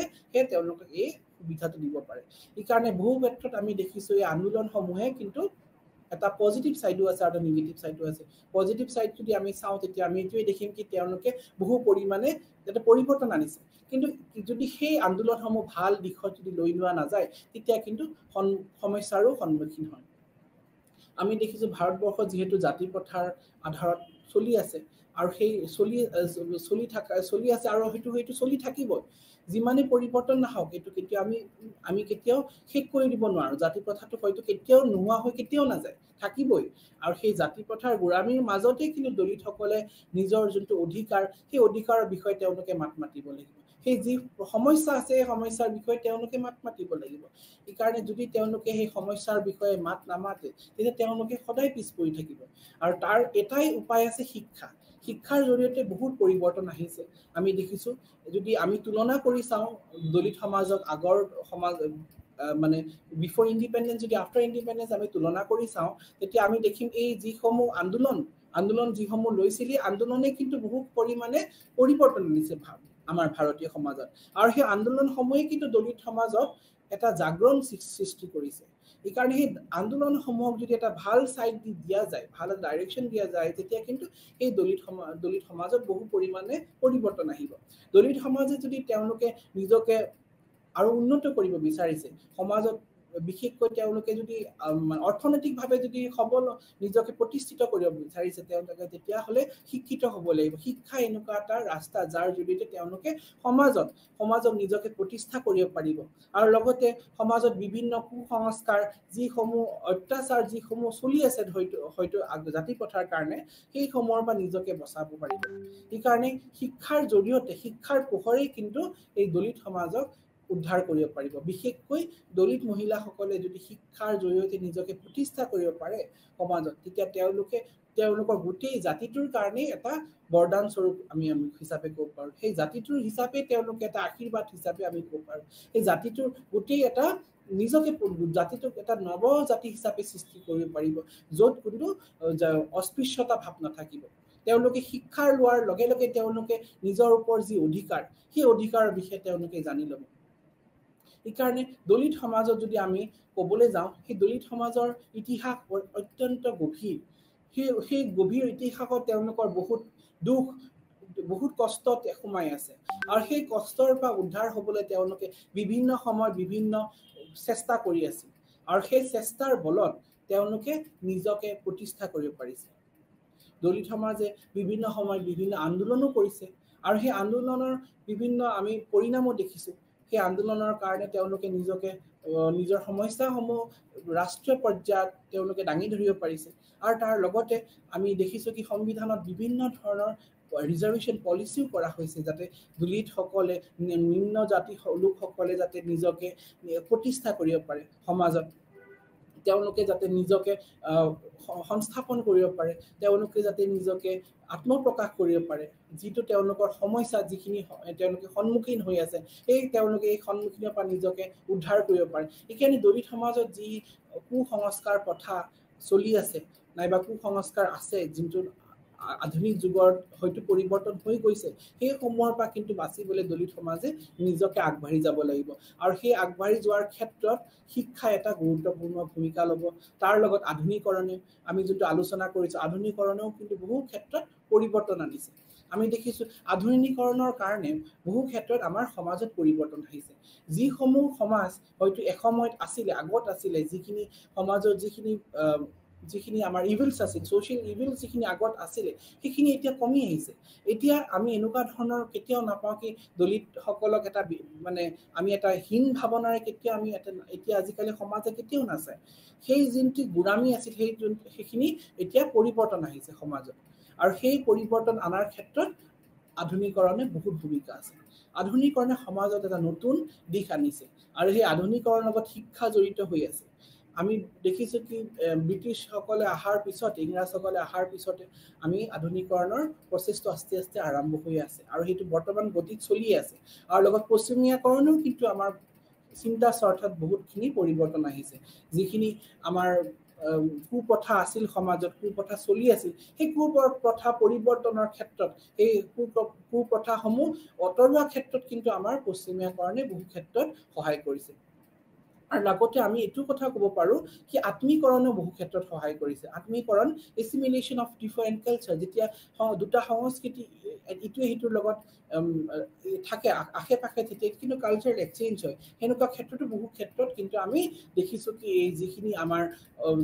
তেওঁলোকে এই সুবিধাটো দিব পাৰে এই কাৰণে বহু ক্ষেত্ৰত আমি দেখিছো এই আন্দোলনসমূহে কিন্তু এটা পজিটিভ সাইডো আছে আৰু নেগেটিভ সাইডো আছে পজিটিভ সাইড যদি আমি চাওঁ তেতিয়া আমি এইটোই দেখিম কি তেওঁলোকে বহু পৰিমাণে এটা পৰিৱৰ্তন আনিছে কিন্তু যদি সেই আন্দোলনসমূহ ভাল দিশত যদি লৈ লোৱা নাযায় তেতিয়া কিন্তু সমস্যাৰো সন্মুখীন হয় আমি দেখিছো ভাৰতবৰ্ষত যেহেতু জাতি প্ৰথাৰ আধাৰত চলি আছে আৰু সেই চলি আছে আৰু হেতু চলি থাকিব যিমানে পৰিৱৰ্তন নাহক এটো কেতিয়া আমি কেতিয়াও শেষ কৰি দিব নোৱাৰো জাতি প্ৰথাটো হয়তো কেতিয়াও নোহোৱা হৈ কেতিয়াও নাযায় থাকিবই আৰু সেই জাতি প্ৰথাৰ গোৰামীৰ মাজতে কিন্তু দলিতসকলে নিজৰ যোনটো অধিকাৰ সেই অধিকাৰৰ বিষয়ে তেওঁলোকে মাত মাতিব লাগিব সেই যি সমস্যা আছে এই সমস্যাৰ বিষয়ে তেওঁলোকে মাত মাতিব লাগিব এই কাৰণে যদি তেওঁলোকে সেই সমস্যাৰ বিষয়ে মাত নামাতে তেতিয়া তেওঁলোকে সদায় পিছ পৰি থাকিব আৰু তাৰ এটাই উপায় আছে শিক্ষাৰ জৰিয়তে বহুত পৰিৱৰ্তন আহিছে আমি দেখিছো যদি আমি তুলনা কৰি চাওঁ দলিত সমাজক আগৰ সমাজ মানে বিফৰ ইণ্ডিপেণ্ডেন্স যদি আফটাৰ ইণ্ডিপেণ্ডেন্স আমি তুলনা কৰি চাওঁ তেতিয়া আমি দেখিম এই যিসমূহ আন্দোলন যিসমূহ লৈছিল আন্দোলনে কিন্তু বহু পৰিমাণে পৰিৱৰ্তন আনিছে আমাৰ ভাৰতীয় সমাজত আৰু সেই আন্দোলনসমূহে কিন্তু দলিত সমাজত এটা জাগৰণ সৃষ্টি কৰিছে এইকাৰণে সেই আন্দোলনসমূহক যদি এটা ভাল চাইড দিয়া যায় ভাল ডাইৰেকশ্যন দিয়া যায় তেতিয়া কিন্তু এই দলিত সমাজত বহু পৰিমাণে পৰিৱৰ্তন আহিব দলিত সমাজে যদি তেওঁলোকে নিজকে আৰু উন্নত কৰিব বিচাৰিছে সমাজত বিশেষকৈ তেওঁলোকে যদি অৰ্থনৈতিকভাৱে যদি সবল নিজকে প্ৰতিষ্ঠিত কৰিব বিচাৰিছে তেওঁলোকে তেতিয়াহ'লে শিক্ষিত হ'ব লাগিব শিক্ষা এনেকুৱা এটা ৰাস্তা যাৰ জৰিয়তে তেওঁলোকে সমাজক নিজকে প্ৰতিষ্ঠা কৰিব পাৰিব আৰু লগতে সমাজত বিভিন্ন কুসংস্কাৰ যিসমূহ অত্যাচাৰ যিসমূহ চলি আছে হয়তো জাতি প্ৰথাৰ কাৰণে সেই সমূহৰ পৰা নিজকে বচাব পাৰিব সেইকাৰণে শিক্ষাৰ জৰিয়তে শিক্ষাৰ পোহৰেই কিন্তু এই দলিত সমাজক উদ্ধাৰ কৰিব পাৰিব বিশেষকৈ দলিত মহিলাসকলে যদি শিক্ষাৰ জৰিয়তে নিজকে প্ৰতিষ্ঠা কৰিব পাৰে সমাজত তেতিয়া তেওঁলোকৰ গোটেই জাতিটোৰ কাৰণে এটা বৰদান স্বৰূপ আমি হিচাপে ক'ব পাৰো সেই জাতিটোৰ হিচাপে তেওঁলোকে এটা আশীৰ্বাদ হিচাপে আমি ক'ব পাৰো এই জাতিটোৰ গোটেই এটা নিজকে জাতিটোক এটা নৱ জাতি হিচাপে সৃষ্টি কৰিব পাৰিব য'ত কোনো অস্পৃশ্যতা ভাৱ নাথাকিব তেওঁলোকে শিক্ষাৰ লোৱাৰ লগে লগে তেওঁলোকে নিজৰ ওপৰত যি অধিকাৰ সেই অধিকাৰৰ বিষয়ে তেওঁলোকে জানি ল'ব এইকাৰণে দলিত সমাজত যদি আমি ক'বলৈ যাওঁ সেই দলিত সমাজৰ ইতিহাস অত্যন্ত গভীৰ সেই গভীৰ ইতিহাসত তেওঁলোকৰ বহুত দুখ বহুত কষ্টত সোমাই আছে আৰু সেই কষ্টৰ পৰা উদ্ধাৰ হ'বলৈ তেওঁলোকে বিভিন্ন সময় বিভিন্ন চেষ্টা কৰি আছিল আৰু সেই চেষ্টাৰ বলত তেওঁলোকে নিজকে প্ৰতিষ্ঠা কৰিব পাৰিছে দলিত সমাজে বিভিন্ন সময়ত বিভিন্ন আন্দোলনো কৰিছে আৰু সেই আন্দোলনৰ বিভিন্ন আমি পৰিণামো দেখিছোঁ সেই আন্দোলনৰ কাৰণে তেওঁলোকে নিজকে নিজৰ সমস্যাসমূহ ৰাষ্ট্ৰীয় পৰ্যায়ত তেওঁলোকে দাঙি ধৰিব পাৰিছে আৰু তাৰ লগতে আমি দেখিছোঁ কি সংবিধানত বিভিন্ন ধৰণৰ ৰিজাৰ্ভেশ্যন পলিচিও কৰা হৈছে যাতে দলিতসকলে নিম্ন জাতি লোকসকলে যাতে নিজকে প্ৰতিষ্ঠা কৰিব পাৰে সমাজত তেওঁলোকে যাতে নিজকে সংস্থাপন কৰিব পাৰে তেওঁলোকে যাতে নিজকে আত্মপ্ৰকাশ কৰিব পাৰে যিটো তেওঁলোকৰ সমস্যা যিখিনি তেওঁলোকে সন্মুখীন হৈ আছে তেওঁলোকে এই সন্মুখীনৰ পৰা নিজকে উদ্ধাৰ কৰিব পাৰে এইখিনি দলিত সমাজত যি কুসংস্কাৰ প্ৰথা চলি আছে নাইবা কুসংস্কাৰ আছে যোনটো আধুনিক যুগত হয়তো পৰিৱৰ্তন হৈ গৈছে সেই সমূহৰ পৰা কিন্তু বাচিবলৈ দলিত সমাজে নিজকে আগবাঢ়ি যাব লাগিব আৰু সেই আগবাঢ়ি যোৱাৰ ক্ষেত্ৰত শিক্ষা এটা গুৰুত্বপূৰ্ণ ভূমিকা ল'ব তাৰ লগত আধুনিকৰণে আমি যোনটো আলোচনা কৰিছোঁ আধুনিকৰণেও কিন্তু বহু ক্ষেত্ৰত পৰিৱৰ্তন আনিছে আমি দেখিছোঁ আধুনিকৰণৰ কাৰণে বহু ক্ষেত্ৰত আমাৰ সমাজত পৰিৱৰ্তন আহিছে যিসমূহ সমাজ হয়তো এসময়ত আগত আছিলে যিখিনি সমাজৰ যিখিনি আমাৰ ইভিলছ আছিল ছ'চিয়েল ইভিলছ যিখিনি আগত আছিলে সেইখিনি এতিয়া কমি আহিছে এতিয়া আমি এনেকুৱা ধৰণৰ কেতিয়াও নাপাওঁ কি দলিতসকলক এটা মানে আমি এটা হীন ভাৱনাৰে কেতিয়াও আমি এতিয়া আজিকালি সমাজে কেতিয়াও নাচায় সেই যোনটো গোলামী আছিল সেইখিনি এতিয়া পৰিৱৰ্তন আহিছে সমাজত আৰু সেই পৰিৱৰ্তন অনাৰ ক্ষেত্ৰত আধুনিকৰণে বহুত ভূমিকা আছে আধুনিকৰণে সমাজত এটা নতুন দিশ আনিছে আৰু সেই আধুনিকৰণৰ লগত শিক্ষা জড়িত হৈ আছে আমি দেখিছোঁ কি ব্ৰিটিছসকলে অহাৰ পিছত ইংৰাজসকলে অহাৰ পিছতে আমি আধুনিকৰণৰ প্ৰচেষ্টা আস্তে আস্তে আৰম্ভ হৈ আছে আৰু সেইটো বৰ্তমান গতিত চলি আছে আৰু লগত পশ্চিমীয়াকৰণেও কিন্তু আমাৰ চিন্তা চৰ্চাত বহুতখিনি পৰিৱৰ্তন আহিছে যিখিনি আমাৰ কুপ্ৰথা আছিল সমাজত কুপ্ৰথা চলি আছিল সেই কুপ্ৰথা পৰিৱৰ্তনৰ ক্ষেত্ৰত এই কুপ্ৰথাসমূহ অতৰুৱাৰ ক্ষেত্ৰত কিন্তু আমাৰ পশ্চিমীয়াকৰণে বহু ক্ষেত্ৰত সহায় কৰিছে আৰু লগতে আমি এইটো কথা ক'ব পাৰোঁ কি আত্মীকৰণেও বহু ক্ষেত্ৰত সহায় কৰিছে আত্মীকৰণ এছিমিলেশ্যন অফ ডিফাৰেণ্ট কালচাৰ যেতিয়া দুটা সংস্কৃতি ইটোৱে সিটোৰ লগত থাকে আশে পাশে তেতিয়া কিন্তু কালচাৰেল এক্সচেঞ্জ হয় সেনেকুৱা ক্ষেত্ৰতো বহু ক্ষেত্ৰত কিন্তু আমি দেখিছোঁ কি এই যিখিনি আমাৰ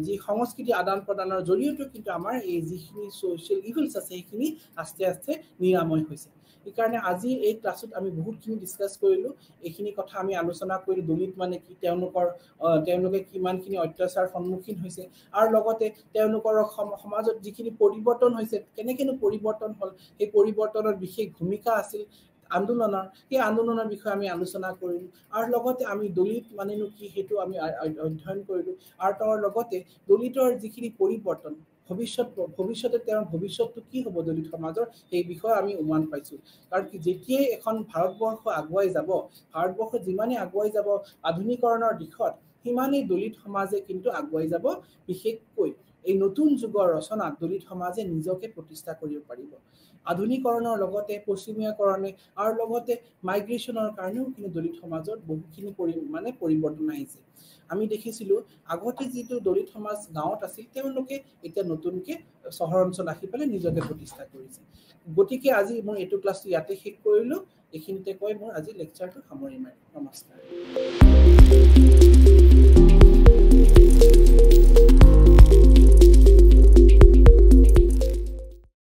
যি সংস্কৃতি আদান প্ৰদানৰ জৰিয়তেও কিন্তু আমাৰ এই যিখিনি ছ'চিয়েল ইভিলছ আছে সেইখিনি আস্তে আস্তে নিৰাময় হৈছে সেইকাৰণে আজি এই ক্লাছত আমি বহুতখিনি ডিছকাছ কৰিলোঁ এইখিনি কথা আমি আলোচনা কৰিলোঁ দলিত মানে কি তেওঁলোকে কিমানখিনি অত্যাচাৰ সন্মুখীন হৈছে আৰু লগতে তেওঁলোকৰ সমাজত যিখিনি পৰিৱৰ্তন হৈছে কেনেকেনো পৰিৱৰ্তন হ'ল সেই পৰিৱৰ্তনৰ বিশেষ ভূমিকা আছিল আন্দোলনৰ সেই আন্দোলনৰ বিষয়ে আমি আলোচনা কৰিলোঁ আৰু লগতে আমি দলিত মানেনো কি সেইটো আমি অধ্যয়ন কৰিলোঁ আৰু তাৰ লগতে দলিতৰ যিখিনি পৰিৱৰ্তন ভৱিষ্যতে তেওঁৰ ভৱিষ্যতটো কি হ'ব দলিত সমাজৰ সেই বিষয়ে আমি উমান পাইছো কাৰণ কি যেতিয়াই এখন ভাৰতবৰ্ষ আগুৱাই যাব ভাৰতবৰ্ষ যিমানে আগুৱাই যাব আধুনিকৰণৰ দিশত সিমানেই দলিত সমাজে কিন্তু আগুৱাই যাব বিশেষকৈ এই নতুন যুগৰ ৰচনাত দলিত সমাজে নিজকে প্ৰতিষ্ঠা কৰিব পাৰিব আধুনিকৰণৰ লগতে পশ্চিমীয়াকৰণে আৰু লগতে মাইগ্ৰেশ্যনৰ কাৰণেও কিন্তু দলিত সমাজত বহুখিনি পৰিৱৰ্তন আহিছে আমি দেখিছিলো আগতে যিটো দলিত সমাজ গাঁৱত আছিল তেওঁলোকে এতিয়া নতুনকে চহৰ অঞ্চল আহি পেলাই নিজকে প্ৰতিষ্ঠা কৰিছে গতিকে আজি মই এইটো ক্লাছটো ইয়াতে শেষ কৰিলো এইখিনিতে কৈ মই আজি লেকচাৰটো সামৰি মাৰিম নমস্কাৰ